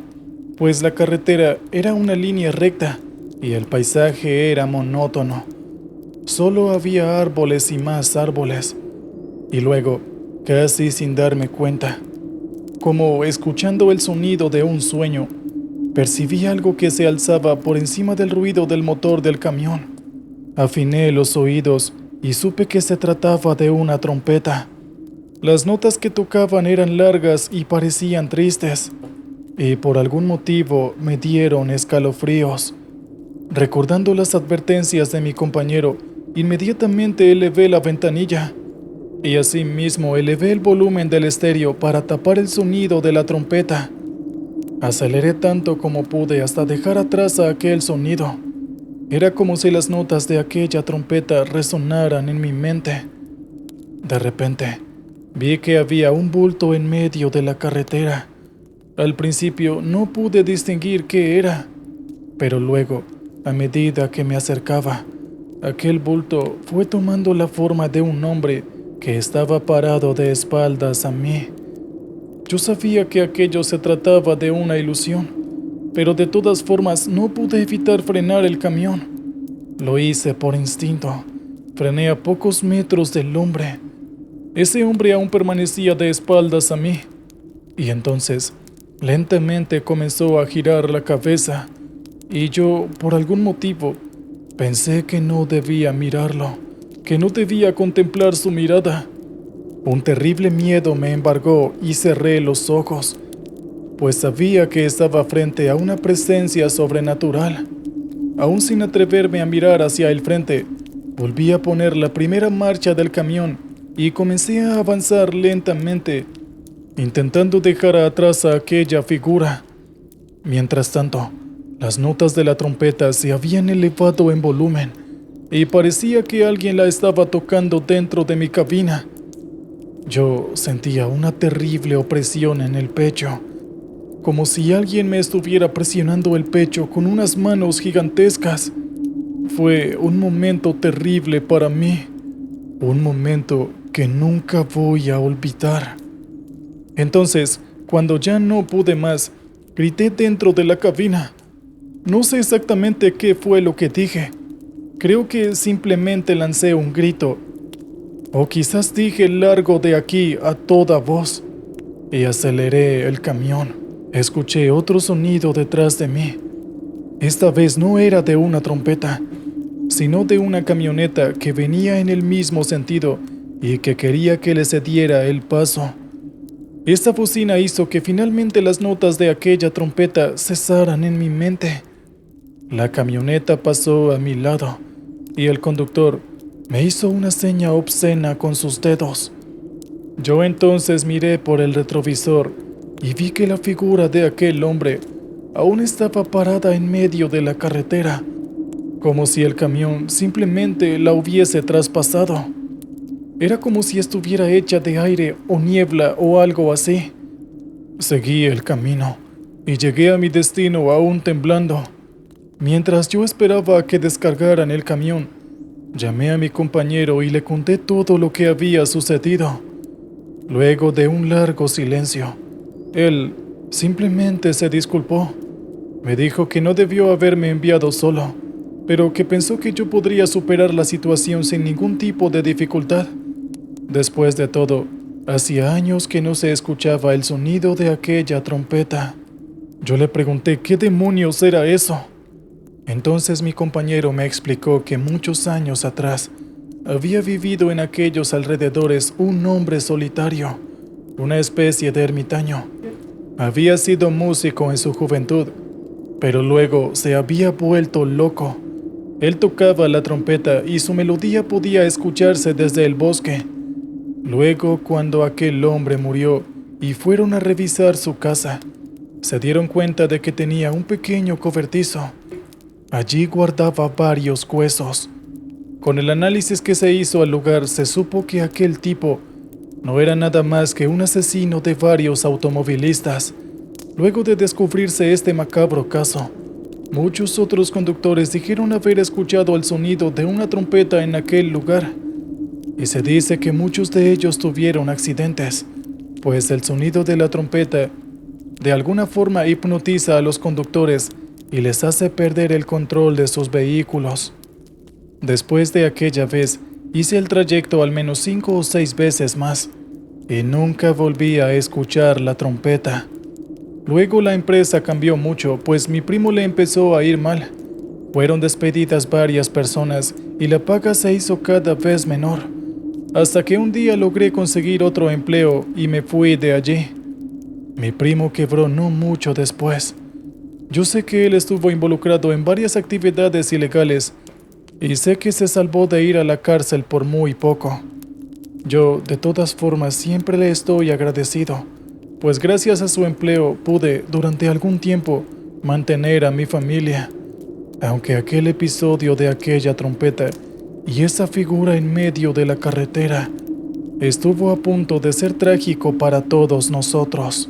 Speaker 1: pues la carretera era una línea recta y el paisaje era monótono. Solo había árboles y más árboles. Y luego, casi sin darme cuenta, como escuchando el sonido de un sueño, percibí algo que se alzaba por encima del ruido del motor del camión. Afiné los oídos y supe que se trataba de una trompeta. Las notas que tocaban eran largas y parecían tristes, y por algún motivo me dieron escalofríos. Recordando las advertencias de mi compañero, inmediatamente elevé la ventanilla, y asimismo elevé el volumen del estéreo para tapar el sonido de la trompeta. Aceleré tanto como pude hasta dejar atrás a aquel sonido. Era como si las notas de aquella trompeta resonaran en mi mente. De repente, vi que había un bulto en medio de la carretera. Al principio no pude distinguir qué era, pero luego, a medida que me acercaba, aquel bulto fue tomando la forma de un hombre que estaba parado de espaldas a mí. Yo sabía que aquello se trataba de una ilusión, pero de todas formas no pude evitar frenar el camión. Lo hice por instinto. Frené a pocos metros del hombre. Ese hombre aún permanecía de espaldas a mí, y entonces, lentamente comenzó a girar la cabeza, y yo, por algún motivo, pensé que no debía mirarlo, que no debía contemplar su mirada. Un terrible miedo me embargó y cerré los ojos, pues sabía que estaba frente a una presencia sobrenatural. Aún sin atreverme a mirar hacia el frente, volví a poner la primera marcha del camión y comencé a avanzar lentamente, intentando dejar atrás a aquella figura. Mientras tanto, las notas de la trompeta se habían elevado en volumen y parecía que alguien la estaba tocando dentro de mi cabina. Yo sentía una terrible opresión en el pecho, como si alguien me estuviera presionando el pecho con unas manos gigantescas. Fue un momento terrible para mí, un momento que nunca voy a olvidar. Entonces, cuando ya no pude más, grité dentro de la cabina. No sé exactamente qué fue lo que dije. Creo que simplemente lancé un grito. O quizás dije largo de aquí a toda voz. Y aceleré el camión. Escuché otro sonido detrás de mí. Esta vez no era de una trompeta, sino de una camioneta que venía en el mismo sentido y que quería que le cediera el paso. Esta bocina hizo que finalmente las notas de aquella trompeta cesaran en mi mente. La camioneta pasó a mi lado y el conductor me hizo una seña obscena con sus dedos. Yo entonces miré por el retrovisor y vi que la figura de aquel hombre aún estaba parada en medio de la carretera, como si el camión simplemente la hubiese traspasado. Era como si estuviera hecha de aire o niebla o algo así. Seguí el camino y llegué a mi destino aún temblando. Mientras yo esperaba a que descargaran el camión, llamé a mi compañero y le conté todo lo que había sucedido. Luego de un largo silencio, él simplemente se disculpó. Me dijo que no debió haberme enviado solo, pero que pensó que yo podría superar la situación sin ningún tipo de dificultad. Después de todo, hacía años que no se escuchaba el sonido de aquella trompeta. Yo le pregunté qué demonios era eso. Entonces mi compañero me explicó que muchos años atrás había vivido en aquellos alrededores un hombre solitario, una especie de ermitaño. Había sido músico en su juventud, pero luego se había vuelto loco. Él tocaba la trompeta y su melodía podía escucharse desde el bosque. Luego, cuando aquel hombre murió y fueron a revisar su casa, se dieron cuenta de que tenía un pequeño cobertizo. Allí guardaba varios huesos. Con el análisis que se hizo al lugar, se supo que aquel tipo no era nada más que un asesino de varios automovilistas. Luego de descubrirse este macabro caso, muchos otros conductores dijeron haber escuchado el sonido de una trompeta en aquel lugar. Y se dice que muchos de ellos tuvieron accidentes, pues el sonido de la trompeta de alguna forma hipnotiza a los conductores y les hace perder el control de sus vehículos. Después de aquella vez, hice el trayecto al menos 5 o 6 veces más, y nunca volví a escuchar la trompeta. Luego la empresa cambió mucho, pues mi primo le empezó a ir mal. Fueron despedidas varias personas y la paga se hizo cada vez menor, hasta que un día logré conseguir otro empleo y me fui de allí. Mi primo quebró no mucho después. Yo sé que él estuvo involucrado en varias actividades ilegales y sé que se salvó de ir a la cárcel por muy poco. Yo, de todas formas, siempre le estoy agradecido, pues gracias a su empleo pude, durante algún tiempo, mantener a mi familia. Aunque aquel episodio de aquella trompeta y esa figura en medio de la carretera estuvo a punto de ser trágico para todos nosotros.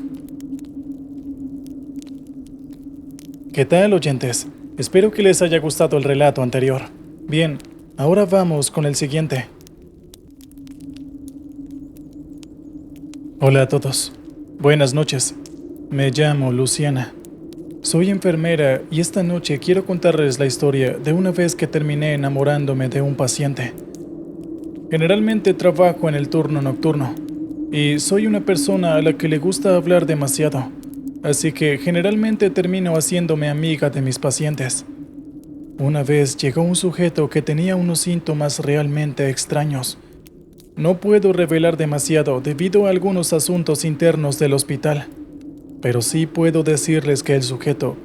Speaker 1: ¿Qué tal, oyentes? Espero que les haya gustado el relato anterior. Bien, ahora vamos con el siguiente. Hola a todos. Buenas noches. Me llamo Luciana. Soy enfermera y esta noche quiero contarles la historia de una vez que terminé enamorándome de un paciente. Generalmente trabajo en el turno nocturno y soy una persona a la que le gusta hablar demasiado, así que generalmente termino haciéndome amiga de mis pacientes. Una vez llegó un sujeto que tenía unos síntomas realmente extraños. No puedo revelar demasiado debido a algunos asuntos internos del hospital, pero sí puedo decirles que el sujeto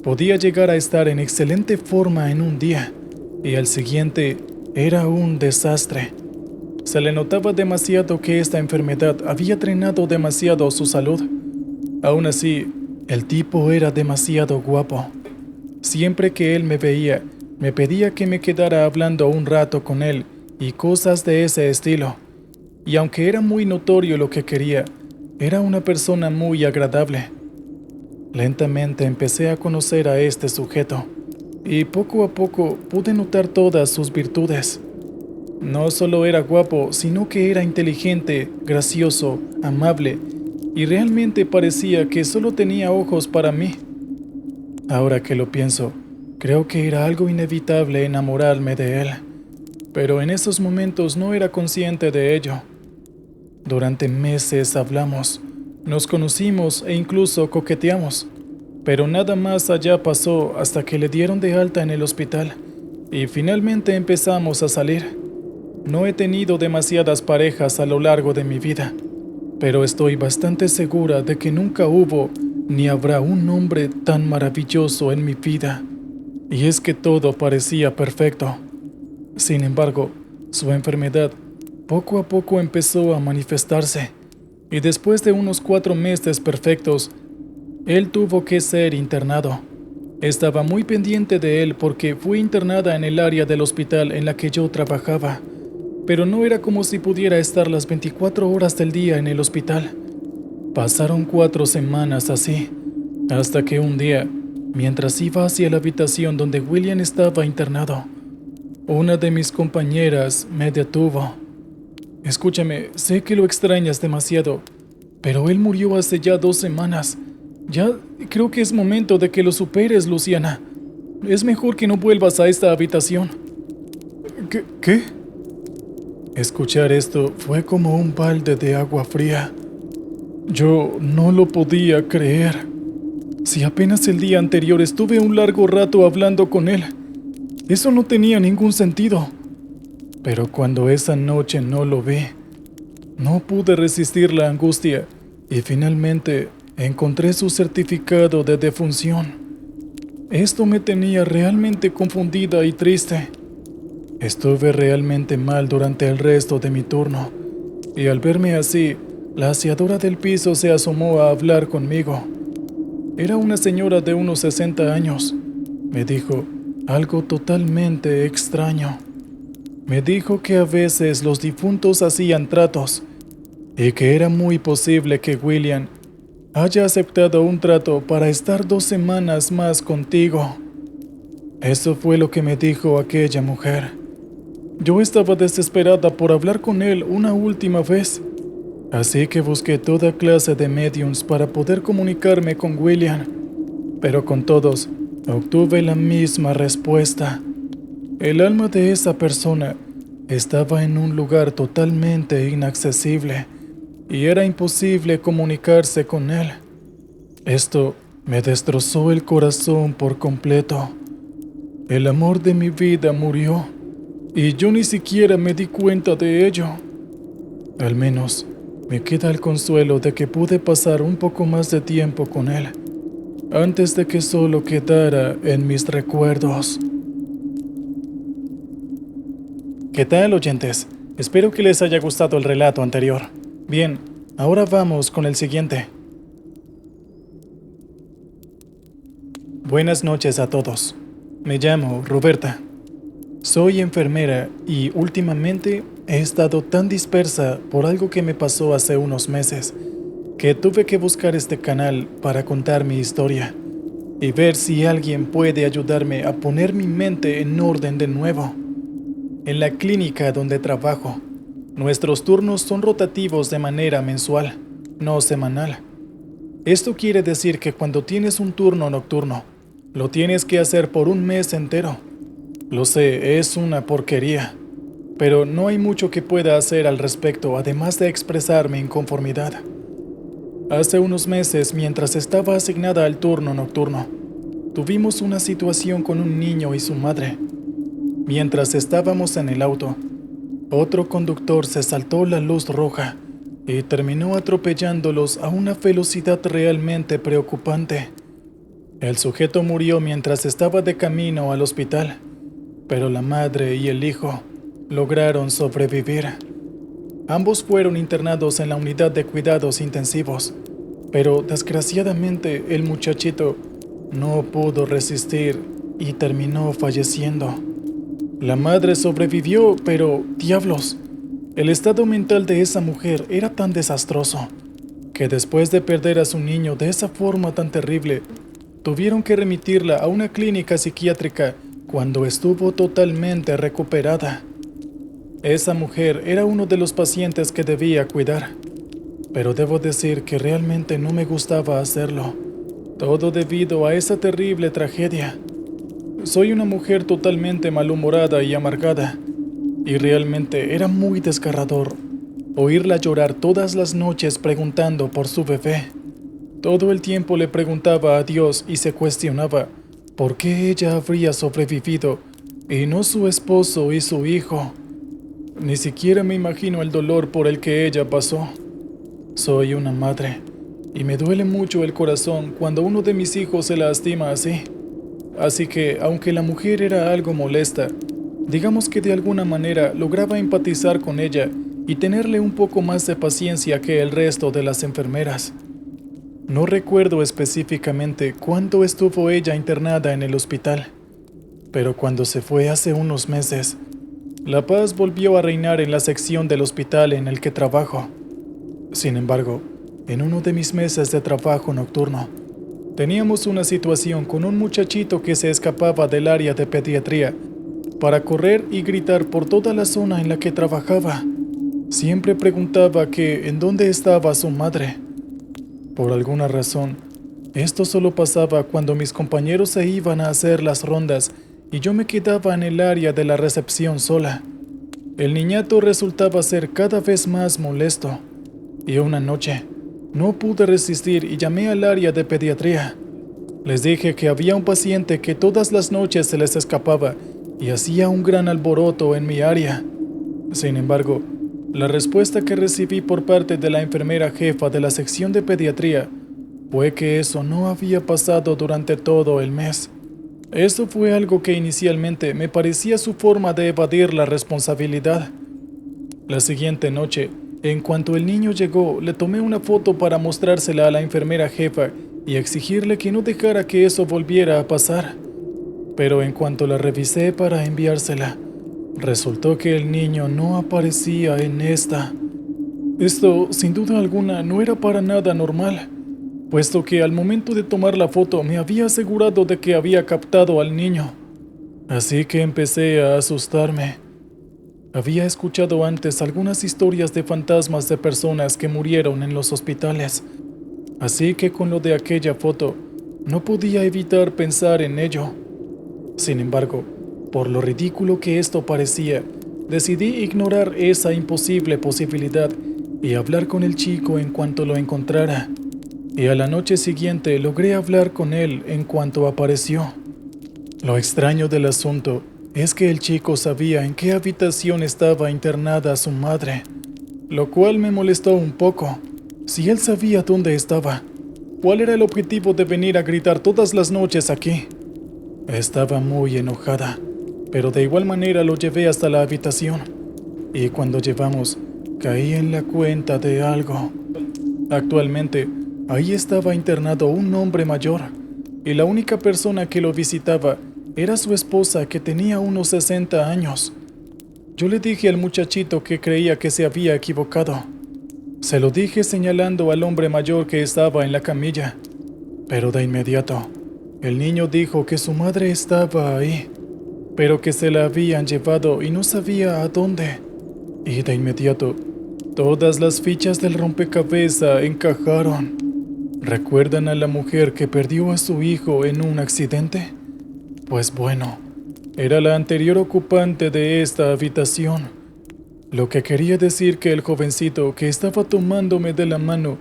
Speaker 1: podía llegar a estar en excelente forma en un día y al siguiente era un desastre. Se le notaba demasiado que esta enfermedad había drenado demasiado su salud. Aún así, el tipo era demasiado guapo. Siempre que él me veía, me pedía que me quedara hablando un rato con él y cosas de ese estilo. Y aunque era muy notorio lo que quería, era una persona muy agradable. Lentamente empecé a conocer a este sujeto y poco a poco pude notar todas sus virtudes. No solo era guapo, sino que era inteligente, gracioso, amable y realmente parecía que solo tenía ojos para mí. Ahora que lo pienso, creo que era algo inevitable enamorarme de él, pero en esos momentos no era consciente de ello. Durante meses hablamos, nos conocimos e incluso coqueteamos, pero nada más allá pasó hasta que le dieron de alta en el hospital y finalmente empezamos a salir. No he tenido demasiadas parejas a lo largo de mi vida, pero estoy bastante segura de que nunca hubo ni habrá un hombre tan maravilloso en mi vida, y es que todo parecía perfecto. Sin embargo, su enfermedad poco a poco empezó a manifestarse, y después de unos 4 meses perfectos, él tuvo que ser internado. Estaba muy pendiente de él porque fui internada en el área del hospital en la que yo trabajaba, pero no era como si pudiera estar las 24 horas del día en el hospital. Pasaron 4 semanas así, hasta que un día, mientras iba hacia la habitación donde William estaba internado, una de mis compañeras me detuvo. Escúchame, sé que lo extrañas demasiado, pero él murió hace ya 2 semanas. Ya creo que es momento de que lo superes, Luciana. Es mejor que no vuelvas a esta habitación. ¿Qué? Escuchar esto fue como un balde de agua fría. Yo no lo podía creer. Si apenas el día anterior estuve un largo rato hablando con él, eso no tenía ningún sentido. Pero cuando esa noche no lo vi, no pude resistir la angustia y finalmente encontré su certificado de defunción. Esto me tenía realmente confundida y triste. Estuve realmente mal durante el resto de mi turno, y al verme así, la aseadora del piso se asomó a hablar conmigo. Era una señora de unos 60 años. Me dijo algo totalmente extraño. Me dijo que a veces los difuntos hacían tratos, y que era muy posible que William haya aceptado un trato para estar 2 semanas más contigo. Eso fue lo que me dijo aquella mujer. Yo estaba desesperada por hablar con él una última vez, así que busqué toda clase de mediums para poder comunicarme con William, pero con todos obtuve la misma respuesta. El alma de esa persona estaba en un lugar totalmente inaccesible y era imposible comunicarse con él. Esto me destrozó el corazón por completo. El amor de mi vida murió y yo ni siquiera me di cuenta de ello. Al menos me queda el consuelo de que pude pasar un poco más de tiempo con él, antes de que solo quedara en mis recuerdos. ¿Qué tal, oyentes? Espero que les haya gustado el relato anterior. Bien, ahora vamos con el siguiente. Buenas noches a todos. Me llamo Roberta. Soy enfermera y últimamente he estado tan dispersa por algo que me pasó hace unos meses que tuve que buscar este canal para contar mi historia y ver si alguien puede ayudarme a poner mi mente en orden de nuevo. En la clínica donde trabajo, nuestros turnos son rotativos de manera mensual, no semanal. Esto quiere decir que cuando tienes un turno nocturno, lo tienes que hacer por un mes entero. Lo sé, es una porquería, pero no hay mucho que pueda hacer al respecto además de expresar mi inconformidad. Hace unos meses, mientras estaba asignada al turno nocturno, tuvimos una situación con un niño y su madre. Mientras estábamos en el auto, otro conductor se saltó la luz roja y terminó atropellándolos a una velocidad realmente preocupante. El sujeto murió mientras estaba de camino al hospital, pero la madre y el hijo lograron sobrevivir. Ambos fueron internados en la unidad de cuidados intensivos, pero desgraciadamente el muchachito no pudo resistir y terminó falleciendo. La madre sobrevivió, pero diablos, el estado mental de esa mujer era tan desastroso que después de perder a su niño de esa forma tan terrible, tuvieron que remitirla a una clínica psiquiátrica cuando estuvo totalmente recuperada. Esa mujer era uno de los pacientes que debía cuidar, pero debo decir que realmente no me gustaba hacerlo, todo debido a esa terrible tragedia. Soy una mujer totalmente malhumorada y amargada, y realmente era muy desgarrador oírla llorar todas las noches preguntando por su bebé. Todo el tiempo le preguntaba a Dios y se cuestionaba por qué ella habría sobrevivido y no su esposo y su hijo. Ni siquiera me imagino el dolor por el que ella pasó. Soy una madre y me duele mucho el corazón cuando uno de mis hijos se lastima así. Así que, aunque la mujer era algo molesta, digamos que de alguna manera lograba empatizar con ella y tenerle un poco más de paciencia que el resto de las enfermeras. No recuerdo específicamente cuánto estuvo ella internada en el hospital, pero cuando se fue hace unos meses, la paz volvió a reinar en la sección del hospital en el que trabajo. Sin embargo, en uno de mis meses de trabajo nocturno, teníamos una situación con un muchachito que se escapaba del área de pediatría para correr y gritar por toda la zona en la que trabajaba. Siempre preguntaba que en dónde estaba su madre. Por alguna razón, esto solo pasaba cuando mis compañeros se iban a hacer las rondas y yo me quedaba en el área de la recepción sola. El niñato resultaba ser cada vez más molesto, y una noche no pude resistir y llamé al área de pediatría. Les dije que había un paciente que todas las noches se les escapaba y hacía un gran alboroto en mi área. Sin embargo, la respuesta que recibí por parte de la enfermera jefa de la sección de pediatría fue que eso no había pasado durante todo el mes. Eso fue algo que inicialmente me parecía su forma de evadir la responsabilidad. La siguiente noche, en cuanto el niño llegó, le tomé una foto para mostrársela a la enfermera jefa y exigirle que no dejara que eso volviera a pasar. Pero en cuanto la revisé para enviársela, resultó que el niño no aparecía en esta. Esto, sin duda alguna, no era para nada normal, puesto que al momento de tomar la foto me había asegurado de que había captado al niño. Así que empecé a asustarme. Había escuchado antes algunas historias de fantasmas de personas que murieron en los hospitales, así que con lo de aquella foto no podía evitar pensar en ello. Sin embargo, por lo ridículo que esto parecía, decidí ignorar esa imposible posibilidad y hablar con el chico en cuanto lo encontrara. Y a la noche siguiente logré hablar con él en cuanto apareció. Lo extraño del asunto es que el chico sabía en qué habitación estaba internada su madre, lo cual me molestó un poco. Si él sabía dónde estaba, ¿cuál era el objetivo de venir a gritar todas las noches aquí? Estaba muy enojada, pero de igual manera lo llevé hasta la habitación, y cuando llegamos, caí en la cuenta de algo. Actualmente, ahí estaba internado un hombre mayor, y la única persona que lo visitaba era su esposa, que tenía unos 60 años. Yo le dije al muchachito que creía que se había equivocado. Se lo dije señalando al hombre mayor que estaba en la camilla, pero de inmediato, el niño dijo que su madre estaba ahí, pero que se la habían llevado y no sabía a dónde. Y de inmediato, todas las fichas del rompecabezas encajaron. ¿Recuerdan a la mujer que perdió a su hijo en un accidente? Pues bueno, era la anterior ocupante de esta habitación. Lo que quería decir que el jovencito que estaba tomándome de la mano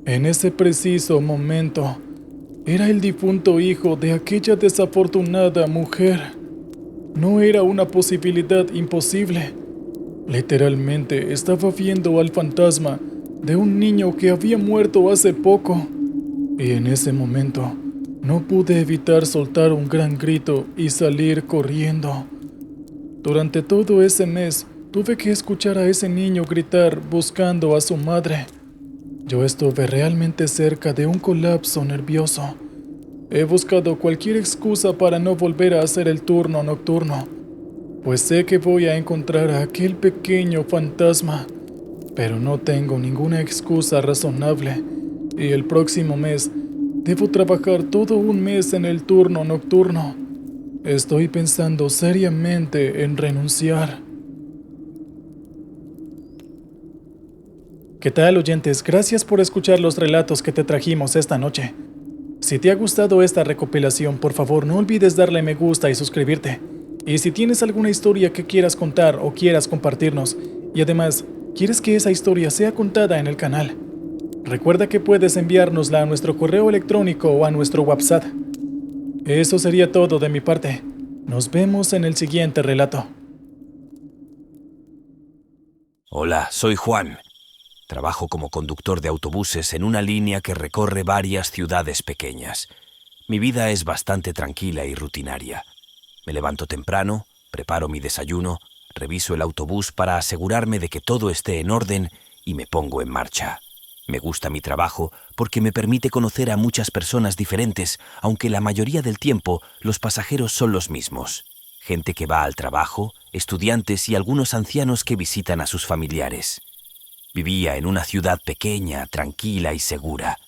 Speaker 1: en ese preciso momento era el difunto hijo de aquella desafortunada mujer. No era una posibilidad imposible. Literalmente estaba viendo al fantasma de un niño que había muerto hace poco. Y en ese momento no pude evitar soltar un gran grito y salir corriendo. Durante todo ese mes tuve que escuchar a ese niño gritar buscando a su madre. Yo estuve realmente cerca de un colapso nervioso. He buscado cualquier excusa para no volver a hacer el turno nocturno, pues sé que voy a encontrar a aquel pequeño fantasma, pero no tengo ninguna excusa razonable, y el próximo mes debo trabajar todo un mes en el turno nocturno. Estoy pensando seriamente en renunciar. ¿Qué tal, oyentes? Gracias por escuchar los relatos que te trajimos esta noche. Si te ha gustado esta recopilación, por favor no olvides darle me gusta y suscribirte. Y si tienes alguna historia que quieras contar o quieras compartirnos, y además quieres que esa historia sea contada en el canal, recuerda que puedes enviárnosla a nuestro correo electrónico o a nuestro WhatsApp. Eso sería todo de mi parte. Nos vemos en el siguiente relato.
Speaker 2: Hola, soy Juan. Trabajo como conductor de autobuses en una línea que recorre varias ciudades pequeñas. Mi vida es bastante tranquila y rutinaria. Me levanto temprano, preparo mi desayuno, reviso el autobús para asegurarme de que todo esté en orden y me pongo en marcha. Me gusta mi trabajo porque me permite conocer a muchas personas diferentes, aunque la mayoría del tiempo los pasajeros son los mismos. Gente que va al trabajo, estudiantes y algunos ancianos que visitan a sus familiares. Vivía en una ciudad pequeña, tranquila y segura.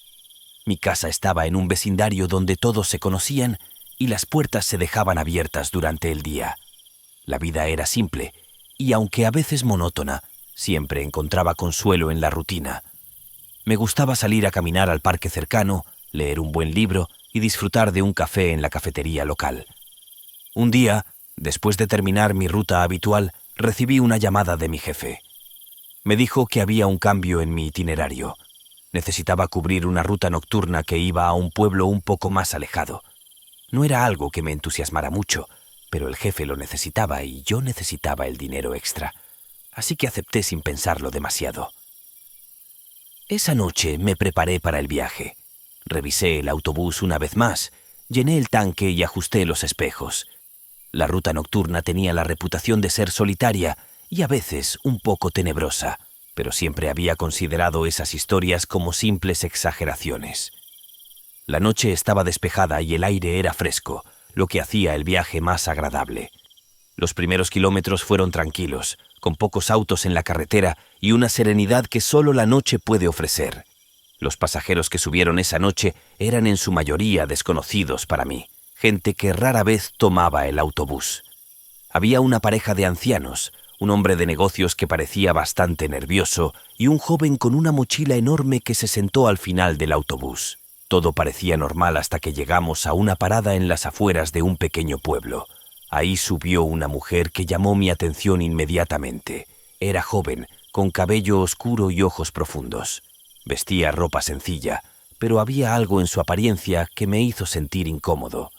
Speaker 2: Mi casa estaba en un vecindario donde todos se conocían y las puertas se dejaban abiertas durante el día. La vida era simple y, aunque a veces monótona, siempre encontraba consuelo en la rutina. Me gustaba salir a caminar al parque cercano, leer un buen libro y disfrutar de un café en la cafetería local. Un día, después de terminar mi ruta habitual, recibí una llamada de mi jefe. Me dijo que había un cambio en mi itinerario. Necesitaba cubrir una ruta nocturna que iba a un pueblo un poco más alejado. No era algo que me entusiasmara mucho, pero el jefe lo necesitaba y yo necesitaba el dinero extra. Así que acepté sin pensarlo demasiado. Esa noche me preparé para el viaje. Revisé el autobús una vez más, llené el tanque y ajusté los espejos. La ruta nocturna tenía la reputación de ser solitaria y a veces un poco tenebrosa, pero siempre había considerado esas historias como simples exageraciones. La noche estaba despejada y el aire era fresco, lo que hacía el viaje más agradable. Los primeros kilómetros fueron tranquilos, con pocos autos en la carretera y una serenidad que solo la noche puede ofrecer. Los pasajeros que subieron esa noche eran en su mayoría desconocidos para mí, gente que rara vez tomaba el autobús. Había una pareja de ancianos, un hombre de negocios que parecía bastante nervioso y un joven con una mochila enorme que se sentó al final del autobús. Todo parecía normal hasta que llegamos a una parada en las afueras de un pequeño pueblo. Ahí subió una mujer que llamó mi atención inmediatamente. Era joven, con cabello oscuro y ojos profundos. Vestía ropa sencilla, pero había algo en su apariencia que me hizo sentir incómodo.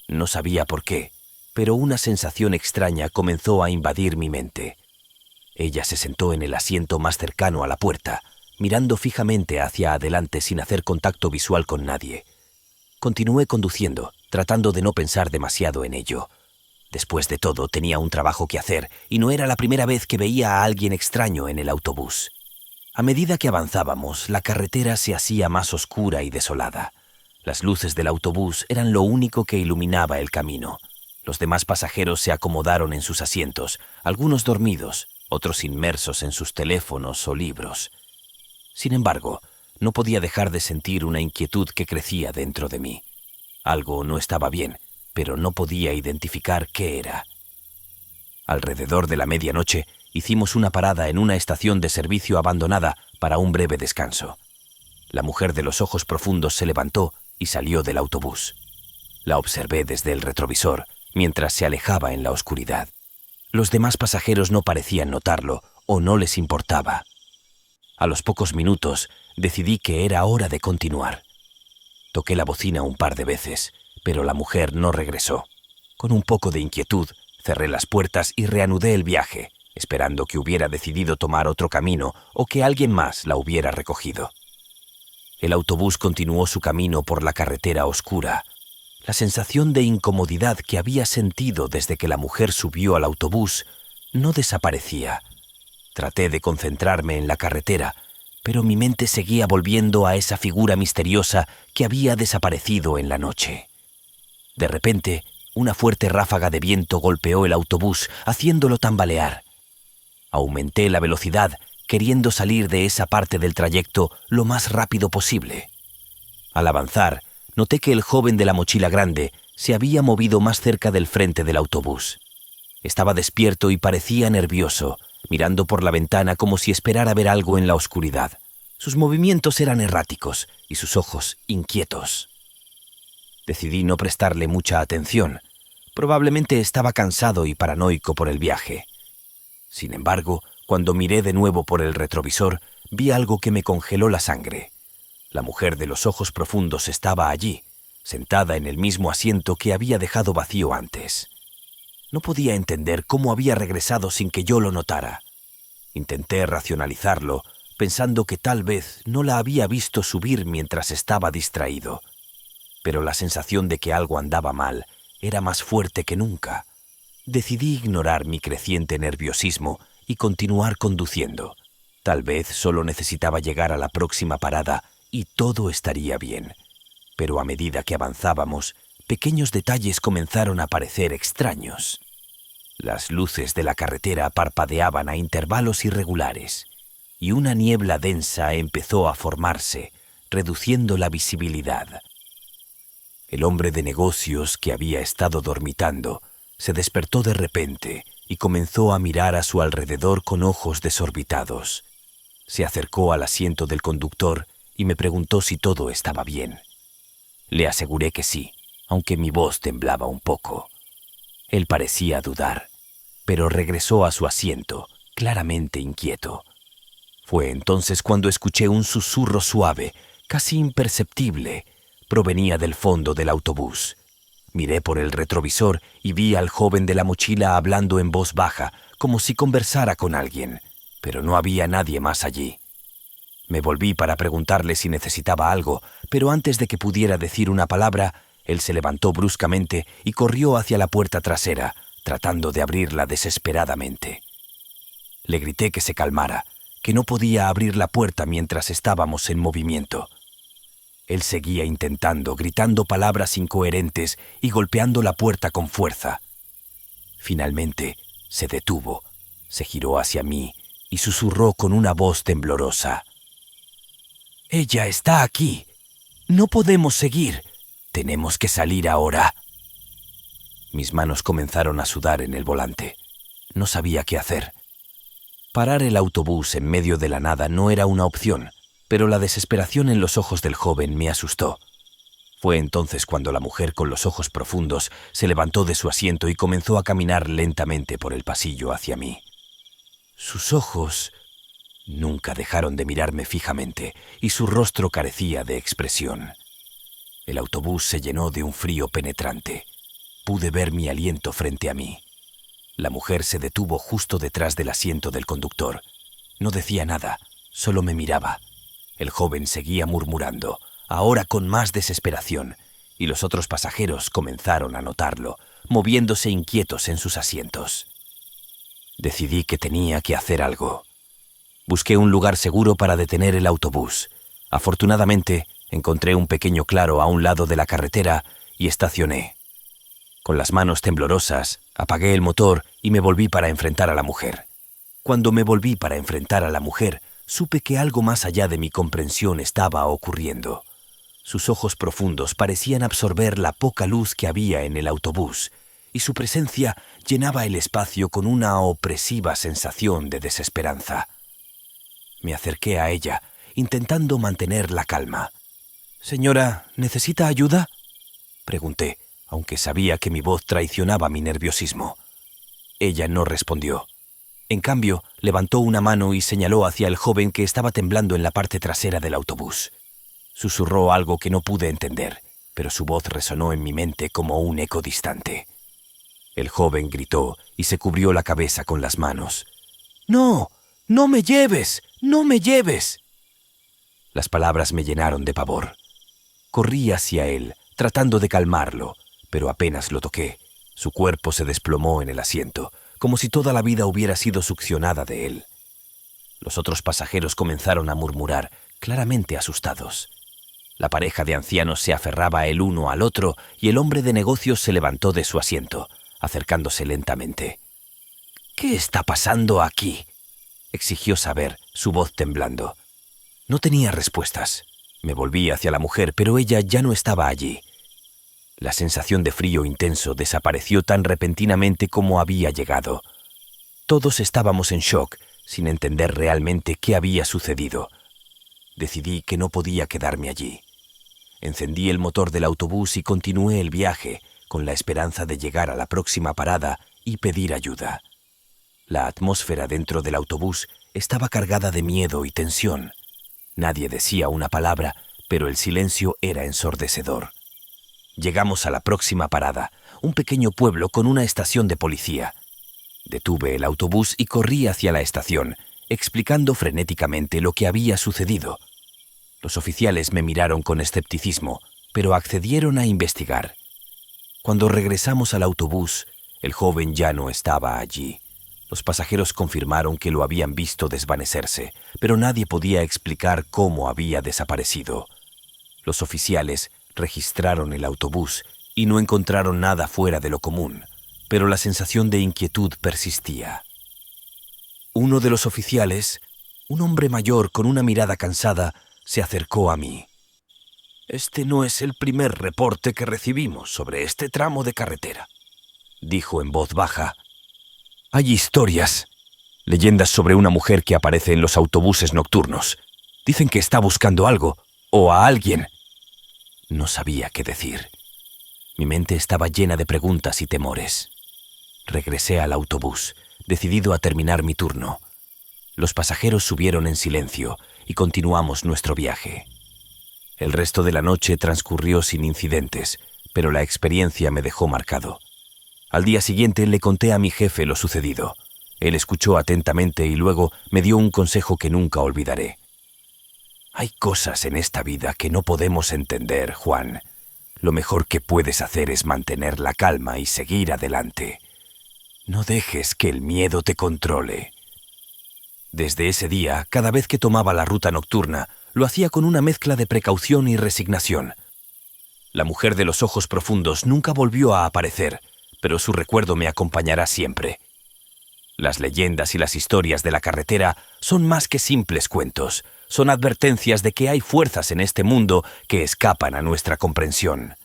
Speaker 2: No sabía por qué, pero una sensación extraña comenzó a invadir mi mente. Ella se sentó en el asiento más cercano a la puerta, mirando fijamente hacia adelante sin hacer contacto visual con nadie. Continué conduciendo, tratando de no pensar demasiado en ello. Después de todo, tenía un trabajo que hacer y no era la primera vez que veía a alguien extraño en el autobús. A medida que avanzábamos, la carretera se hacía más oscura y desolada. Las luces del autobús eran lo único que iluminaba el camino. Los demás pasajeros se acomodaron en sus asientos, algunos dormidos, otros inmersos en sus teléfonos o libros. Sin embargo, no podía dejar de sentir una inquietud que crecía dentro de mí. Algo no estaba bien, pero no podía identificar qué era. Alrededor de la medianoche, hicimos una parada en una estación de servicio abandonada para un breve descanso. La mujer de los ojos profundos se levantó y salió del autobús. La observé desde el retrovisor, mientras se alejaba en la oscuridad. Los demás pasajeros no parecían notarlo o no les importaba. A los pocos minutos decidí que era hora de continuar. Toqué la bocina un par de veces, pero la mujer no regresó. Con un poco de inquietud, cerré las puertas y reanudé el viaje, esperando que hubiera decidido tomar otro camino o que alguien más la hubiera recogido. El autobús continuó su camino por la carretera oscura. La sensación de incomodidad que había sentido desde que la mujer subió al autobús no desaparecía. Traté de concentrarme en la carretera, pero mi mente seguía volviendo a esa figura misteriosa que había desaparecido en la noche. De repente, una fuerte ráfaga de viento golpeó el autobús, haciéndolo tambalear. Aumenté la velocidad, queriendo salir de esa parte del trayecto lo más rápido posible. Al avanzar, noté que el joven de la mochila grande se había movido más cerca del frente del autobús. Estaba despierto y parecía nervioso, mirando por la ventana como si esperara ver algo en la oscuridad. Sus movimientos eran erráticos y sus ojos inquietos. Decidí no prestarle mucha atención. Probablemente estaba cansado y paranoico por el viaje. Sin embargo, cuando miré de nuevo por el retrovisor, vi algo que me congeló la sangre. La mujer de los ojos profundos estaba allí, sentada en el mismo asiento que había dejado vacío antes. No podía entender cómo había regresado sin que yo lo notara. Intenté racionalizarlo, pensando que tal vez no la había visto subir mientras estaba distraído. Pero la sensación de que algo andaba mal era más fuerte que nunca. Decidí ignorar mi creciente nerviosismo y continuar conduciendo. Tal vez solo necesitaba llegar a la próxima parada y todo estaría bien. Pero a medida que avanzábamos, pequeños detalles comenzaron a parecer extraños. Las luces de la carretera parpadeaban a intervalos irregulares, y una niebla densa empezó a formarse, reduciendo la visibilidad. El hombre de negocios que había estado dormitando se despertó de repente y comenzó a mirar a su alrededor con ojos desorbitados. Se acercó al asiento del conductor y me preguntó si todo estaba bien. Le aseguré que sí, aunque mi voz temblaba un poco. Él parecía dudar, pero regresó a su asiento, claramente inquieto. Fue entonces cuando escuché un susurro suave, casi imperceptible. Provenía del fondo del autobús. Miré por el retrovisor y vi al joven de la mochila hablando en voz baja, como si conversara con alguien, pero no había nadie más allí. Me volví para preguntarle si necesitaba algo, pero antes de que pudiera decir una palabra, él se levantó bruscamente y corrió hacia la puerta trasera, tratando de abrirla desesperadamente. Le grité que se calmara, que no podía abrir la puerta mientras estábamos en movimiento. Él seguía intentando, gritando palabras incoherentes y golpeando la puerta con fuerza. Finalmente, se detuvo, se giró hacia mí y susurró con una voz temblorosa. «Ella está aquí. No podemos seguir. Tenemos que salir ahora». Mis manos comenzaron a sudar en el volante. No sabía qué hacer. Parar el autobús en medio de la nada no era una opción, pero la desesperación en los ojos del joven me asustó. Fue entonces cuando la mujer con los ojos profundos se levantó de su asiento y comenzó a caminar lentamente por el pasillo hacia mí. Sus ojos nunca dejaron de mirarme fijamente y su rostro carecía de expresión. El autobús se llenó de un frío penetrante. Pude ver mi aliento frente a mí. La mujer se detuvo justo detrás del asiento del conductor. No decía nada, solo me miraba. El joven seguía murmurando, ahora con más desesperación, y los otros pasajeros comenzaron a notarlo, moviéndose inquietos en sus asientos. Decidí que tenía que hacer algo. Busqué un lugar seguro para detener el autobús. Afortunadamente, encontré un pequeño claro a un lado de la carretera y estacioné. Con las manos temblorosas, apagué el motor y me volví para enfrentar a la mujer. Cuando me volví para enfrentar a la mujer, supe que algo más allá de mi comprensión estaba ocurriendo. Sus ojos profundos parecían absorber la poca luz que había en el autobús, y su presencia llenaba el espacio con una opresiva sensación de desesperanza. Me acerqué a ella, intentando mantener la calma. «Señora, ¿necesita ayuda?», pregunté, aunque sabía que mi voz traicionaba mi nerviosismo. Ella no respondió. En cambio, levantó una mano y señaló hacia el joven que estaba temblando en la parte trasera del autobús. Susurró algo que no pude entender, pero su voz resonó en mi mente como un eco distante. El joven gritó y se cubrió la cabeza con las manos. «¡No! ¡No me lleves! ¡No me lleves!». Las palabras me llenaron de pavor. Corrí hacia él, tratando de calmarlo, pero apenas lo toqué. Su cuerpo se desplomó en el asiento, como si toda la vida hubiera sido succionada de él. Los otros pasajeros comenzaron a murmurar, claramente asustados. La pareja de ancianos se aferraba el uno al otro y el hombre de negocios se levantó de su asiento, acercándose lentamente. «¿Qué está pasando aquí?», exigió saber, su voz temblando. No tenía respuestas. Me volví hacia la mujer, pero ella ya no estaba allí. La sensación de frío intenso desapareció tan repentinamente como había llegado. Todos estábamos en shock, sin entender realmente qué había sucedido. Decidí que no podía quedarme allí. Encendí el motor del autobús y continué el viaje, con la esperanza de llegar a la próxima parada y pedir ayuda. La atmósfera dentro del autobús estaba cargada de miedo y tensión. Nadie decía una palabra, pero el silencio era ensordecedor. Llegamos a la próxima parada, un pequeño pueblo con una estación de policía. Detuve el autobús y corrí hacia la estación, explicando frenéticamente lo que había sucedido. Los oficiales me miraron con escepticismo, pero accedieron a investigar. Cuando regresamos al autobús, el joven ya no estaba allí. Los pasajeros confirmaron que lo habían visto desvanecerse, pero nadie podía explicar cómo había desaparecido. Los oficiales registraron el autobús y no encontraron nada fuera de lo común, pero la sensación de inquietud persistía. Uno de los oficiales, un hombre mayor con una mirada cansada, se acercó a mí. «Este no es el primer reporte que recibimos sobre este tramo de carretera», dijo en voz baja. «Hay historias, leyendas sobre una mujer que aparece en los autobuses nocturnos. Dicen que está buscando algo, o a alguien». No sabía qué decir. Mi mente estaba llena de preguntas y temores. Regresé al autobús, decidido a terminar mi turno. Los pasajeros subieron en silencio y continuamos nuestro viaje. El resto de la noche transcurrió sin incidentes, pero la experiencia me dejó marcado. Al día siguiente le conté a mi jefe lo sucedido. Él escuchó atentamente y luego me dio un consejo que nunca olvidaré. «Hay cosas en esta vida que no podemos entender, Juan. Lo mejor que puedes hacer es mantener la calma y seguir adelante. No dejes que el miedo te controle». Desde ese día, cada vez que tomaba la ruta nocturna, lo hacía con una mezcla de precaución y resignación. La mujer de los ojos profundos nunca volvió a aparecer, pero su recuerdo me acompañará siempre. Las leyendas y las historias de la carretera son más que simples cuentos, son advertencias de que hay fuerzas en este mundo que escapan a nuestra comprensión.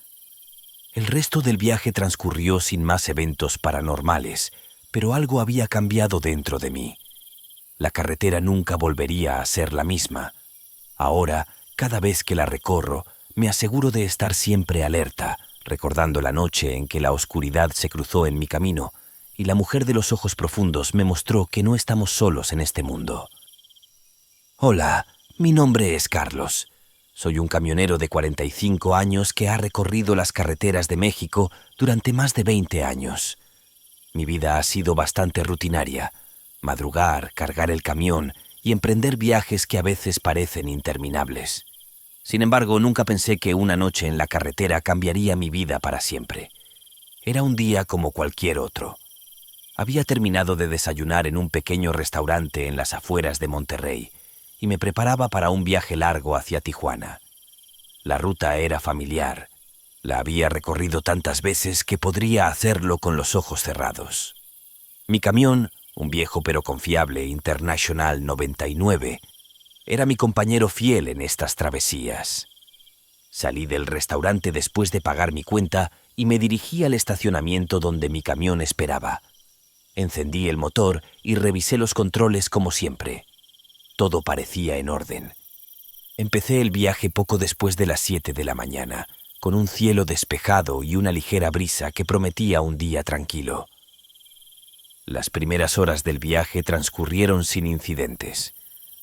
Speaker 2: El resto del viaje transcurrió sin más eventos paranormales, pero algo había cambiado dentro de mí. La carretera nunca volvería a ser la misma. Ahora, cada vez que la recorro, me aseguro de estar siempre alerta, recordando la noche en que la oscuridad se cruzó en mi camino y la mujer de los ojos profundos me mostró que no estamos solos en este mundo. Hola, mi nombre es Carlos. Soy un camionero de 45 años que ha recorrido las carreteras de México durante más de 20 años. Mi vida ha sido bastante rutinaria. Madrugar, cargar el camión y emprender viajes que a veces parecen interminables. Sin embargo, nunca pensé que una noche en la carretera cambiaría mi vida para siempre. Era un día como cualquier otro. Había terminado de desayunar en un pequeño restaurante en las afueras de Monterrey y me preparaba para un viaje largo hacia Tijuana. La ruta era familiar. La había recorrido tantas veces que podría hacerlo con los ojos cerrados. Mi camión, un viejo pero confiable International 99, era mi compañero fiel en estas travesías. Salí del restaurante después de pagar mi cuenta y me dirigí al estacionamiento donde mi camión esperaba. Encendí el motor y revisé los controles como siempre. Todo parecía en orden. Empecé el viaje poco después de las 7 de la mañana, con un cielo despejado y una ligera brisa que prometía un día tranquilo. Las primeras horas del viaje transcurrieron sin incidentes.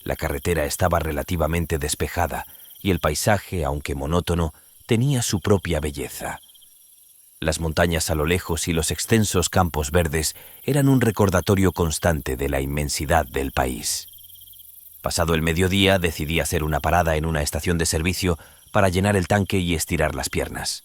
Speaker 2: La carretera estaba relativamente despejada y el paisaje, aunque monótono, tenía su propia belleza. Las montañas a lo lejos y los extensos campos verdes eran un recordatorio constante de la inmensidad del país. Pasado el mediodía, decidí hacer una parada en una estación de servicio para llenar el tanque y estirar las piernas.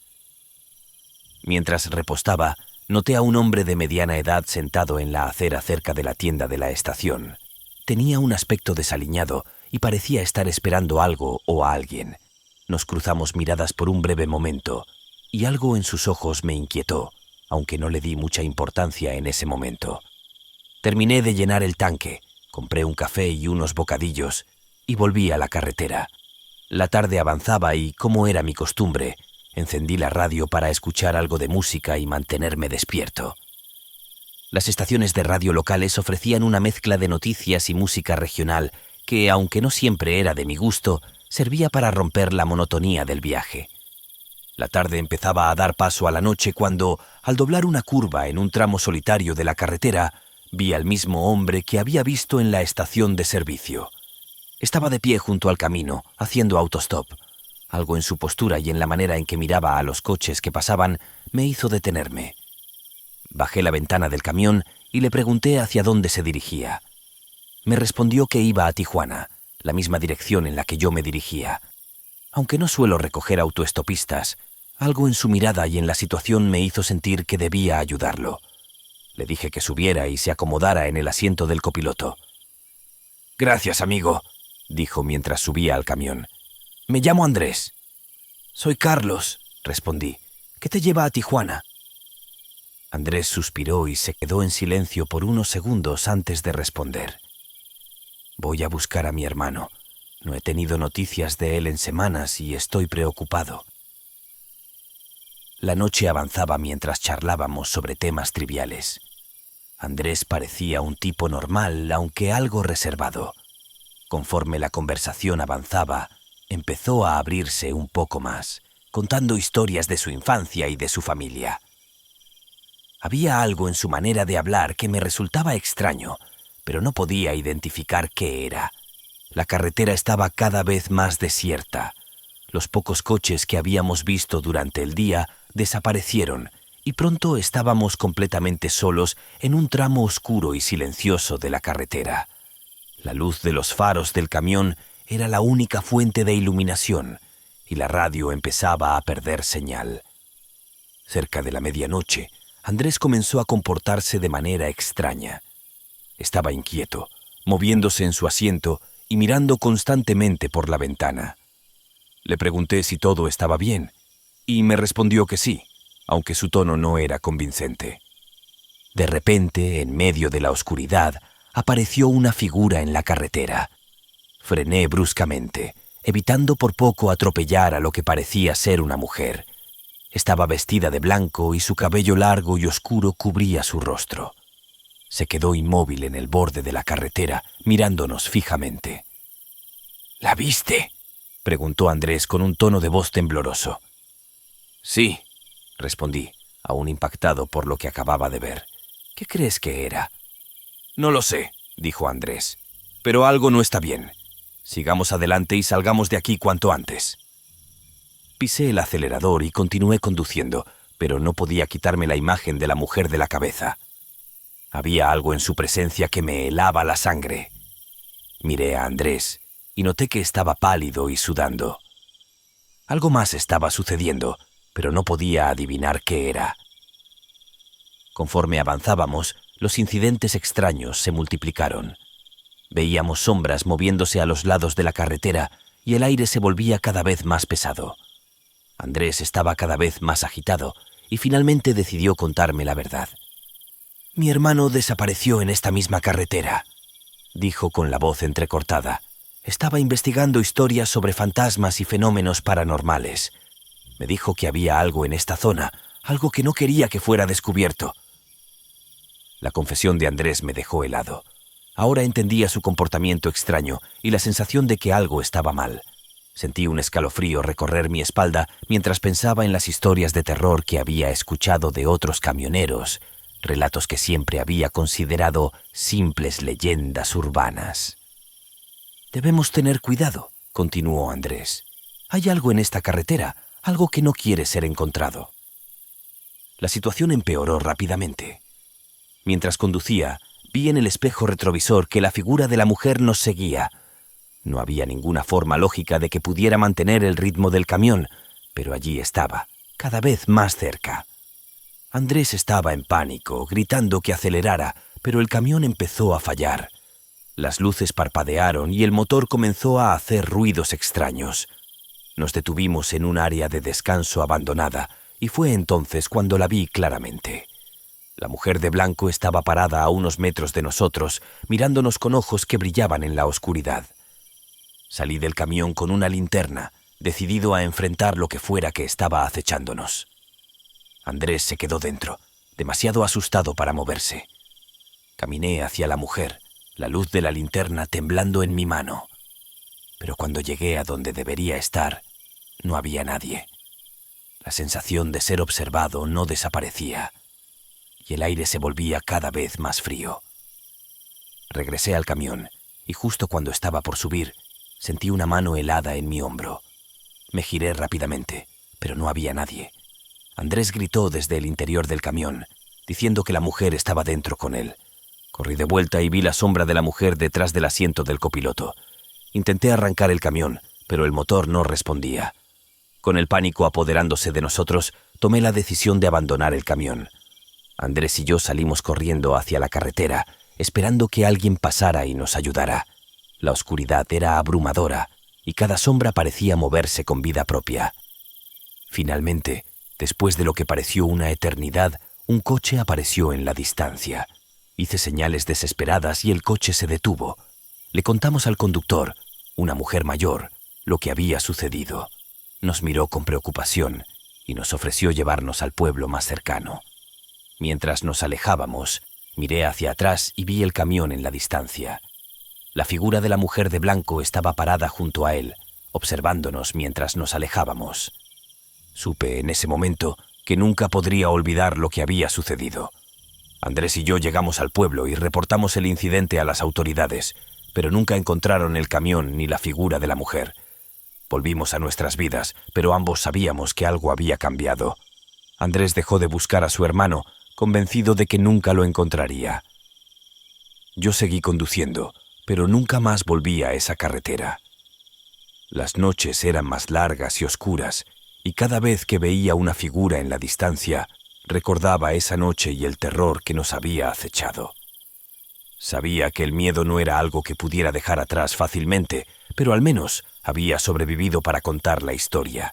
Speaker 2: Mientras repostaba, noté a un hombre de mediana edad sentado en la acera cerca de la tienda de la estación. Tenía un aspecto desaliñado y parecía estar esperando algo o a alguien. Nos cruzamos miradas por un breve momento y algo en sus ojos me inquietó, aunque no le di mucha importancia en ese momento. Terminé de llenar el tanque, compré un café y unos bocadillos y volví a la carretera. La tarde avanzaba y, como era mi costumbre, encendí la radio para escuchar algo de música y mantenerme despierto. Las estaciones de radio locales ofrecían una mezcla de noticias y música regional que, aunque no siempre era de mi gusto, servía para romper la monotonía del viaje. La tarde empezaba a dar paso a la noche cuando, al doblar una curva en un tramo solitario de la carretera, vi al mismo hombre que había visto en la estación de servicio. Estaba de pie junto al camino, haciendo autostop. Algo en su postura y en la manera en que miraba a los coches que pasaban me hizo detenerme. Bajé la ventana del camión y le pregunté hacia dónde se dirigía. Me respondió que iba a Tijuana, la misma dirección en la que yo me dirigía. Aunque no suelo recoger autoestopistas, algo en su mirada y en la situación me hizo sentir que debía ayudarlo. Le dije que subiera y se acomodara en el asiento del copiloto. «Gracias, amigo», dijo mientras subía al camión. «Me llamo Andrés». «Soy Carlos», respondí. «¿Qué te lleva a Tijuana?» Andrés suspiró y se quedó en silencio por unos segundos antes de responder. «Voy a buscar a mi hermano. No he tenido noticias de él en semanas y estoy preocupado». La noche avanzaba mientras charlábamos sobre temas triviales. Andrés parecía un tipo normal, aunque algo reservado. Conforme la conversación avanzaba, empezó a abrirse un poco más, contando historias de su infancia y de su familia. Había algo en su manera de hablar que me resultaba extraño, pero no podía identificar qué era. La carretera estaba cada vez más desierta. Los pocos coches que habíamos visto durante el día desaparecieron y pronto estábamos completamente solos en un tramo oscuro y silencioso de la carretera. La luz de los faros del camión era la única fuente de iluminación y la radio empezaba a perder señal. Cerca de la medianoche, Andrés comenzó a comportarse de manera extraña. Estaba inquieto, moviéndose en su asiento y mirando constantemente por la ventana. Le pregunté si todo estaba bien, y me respondió que sí, aunque su tono no era convincente. De repente, en medio de la oscuridad, apareció una figura en la carretera. Frené bruscamente, evitando por poco atropellar a lo que parecía ser una mujer. Estaba vestida de blanco y su cabello largo y oscuro cubría su rostro. Se quedó inmóvil en el borde de la carretera, mirándonos fijamente. «¿La viste?», preguntó Andrés con un tono de voz tembloroso. «Sí», respondí, aún impactado por lo que acababa de ver. «¿Qué crees que era?» «No lo sé», dijo Andrés, «pero algo no está bien. Sigamos adelante y salgamos de aquí cuanto antes». Pisé el acelerador y continué conduciendo, pero no podía quitarme la imagen de la mujer de la cabeza. Había algo en su presencia que me helaba la sangre. Miré a Andrés y noté que estaba pálido y sudando. Algo más estaba sucediendo, pero no podía adivinar qué era. Conforme avanzábamos, los incidentes extraños se multiplicaron. Veíamos sombras moviéndose a los lados de la carretera y el aire se volvía cada vez más pesado. Andrés estaba cada vez más agitado y finalmente decidió contarme la verdad. «Mi hermano desapareció en esta misma carretera», dijo con la voz entrecortada. «Estaba investigando historias sobre fantasmas y fenómenos paranormales. Me dijo que había algo en esta zona, algo que no quería que fuera descubierto». La confesión de Andrés me dejó helado. Ahora entendía su comportamiento extraño y la sensación de que algo estaba mal. Sentí un escalofrío recorrer mi espalda mientras pensaba en las historias de terror que había escuchado de otros camioneros, relatos que siempre había considerado simples leyendas urbanas. «Debemos tener cuidado», continuó Andrés. «Hay algo en esta carretera, algo que no quiere ser encontrado». La situación empeoró rápidamente. Mientras conducía, vi en el espejo retrovisor que la figura de la mujer nos seguía. No había ninguna forma lógica de que pudiera mantener el ritmo del camión, pero allí estaba, cada vez más cerca. Andrés estaba en pánico, gritando que acelerara, pero el camión empezó a fallar. Las luces parpadearon y el motor comenzó a hacer ruidos extraños. Nos detuvimos en un área de descanso abandonada y fue entonces cuando la vi claramente. La mujer de blanco estaba parada a unos metros de nosotros, mirándonos con ojos que brillaban en la oscuridad. Salí del camión con una linterna, decidido a enfrentar lo que fuera que estaba acechándonos. Andrés se quedó dentro, demasiado asustado para moverse. Caminé hacia la mujer, la luz de la linterna temblando en mi mano. Pero cuando llegué a donde debería estar, no había nadie. La sensación de ser observado no desaparecía, y el aire se volvía cada vez más frío. Regresé al camión, y justo cuando estaba por subir, sentí una mano helada en mi hombro. Me giré rápidamente, pero no había nadie. Andrés gritó desde el interior del camión, diciendo que la mujer estaba dentro con él. Corrí de vuelta y vi la sombra de la mujer detrás del asiento del copiloto. Intenté arrancar el camión, pero el motor no respondía. Con el pánico apoderándose de nosotros, tomé la decisión de abandonar el camión. Andrés y yo salimos corriendo hacia la carretera, esperando que alguien pasara y nos ayudara. La oscuridad era abrumadora y cada sombra parecía moverse con vida propia. Finalmente, después de lo que pareció una eternidad, un coche apareció en la distancia. Hice señales desesperadas y el coche se detuvo. Le contamos al conductor, una mujer mayor, lo que había sucedido. Nos miró con preocupación y nos ofreció llevarnos al pueblo más cercano. Mientras nos alejábamos, miré hacia atrás y vi el camión en la distancia. La figura de la mujer de blanco estaba parada junto a él, observándonos mientras nos alejábamos. Supe en ese momento que nunca podría olvidar lo que había sucedido. Andrés y yo llegamos al pueblo y reportamos el incidente a las autoridades, pero nunca encontraron el camión ni la figura de la mujer. Volvimos a nuestras vidas, pero ambos sabíamos que algo había cambiado. Andrés dejó de buscar a su hermano, convencido de que nunca lo encontraría. Yo seguí conduciendo, pero nunca más volví a esa carretera. Las noches eran más largas y oscuras, y cada vez que veía una figura en la distancia, recordaba esa noche y el terror que nos había acechado. Sabía que el miedo no era algo que pudiera dejar atrás fácilmente, pero al menos había sobrevivido para contar la historia.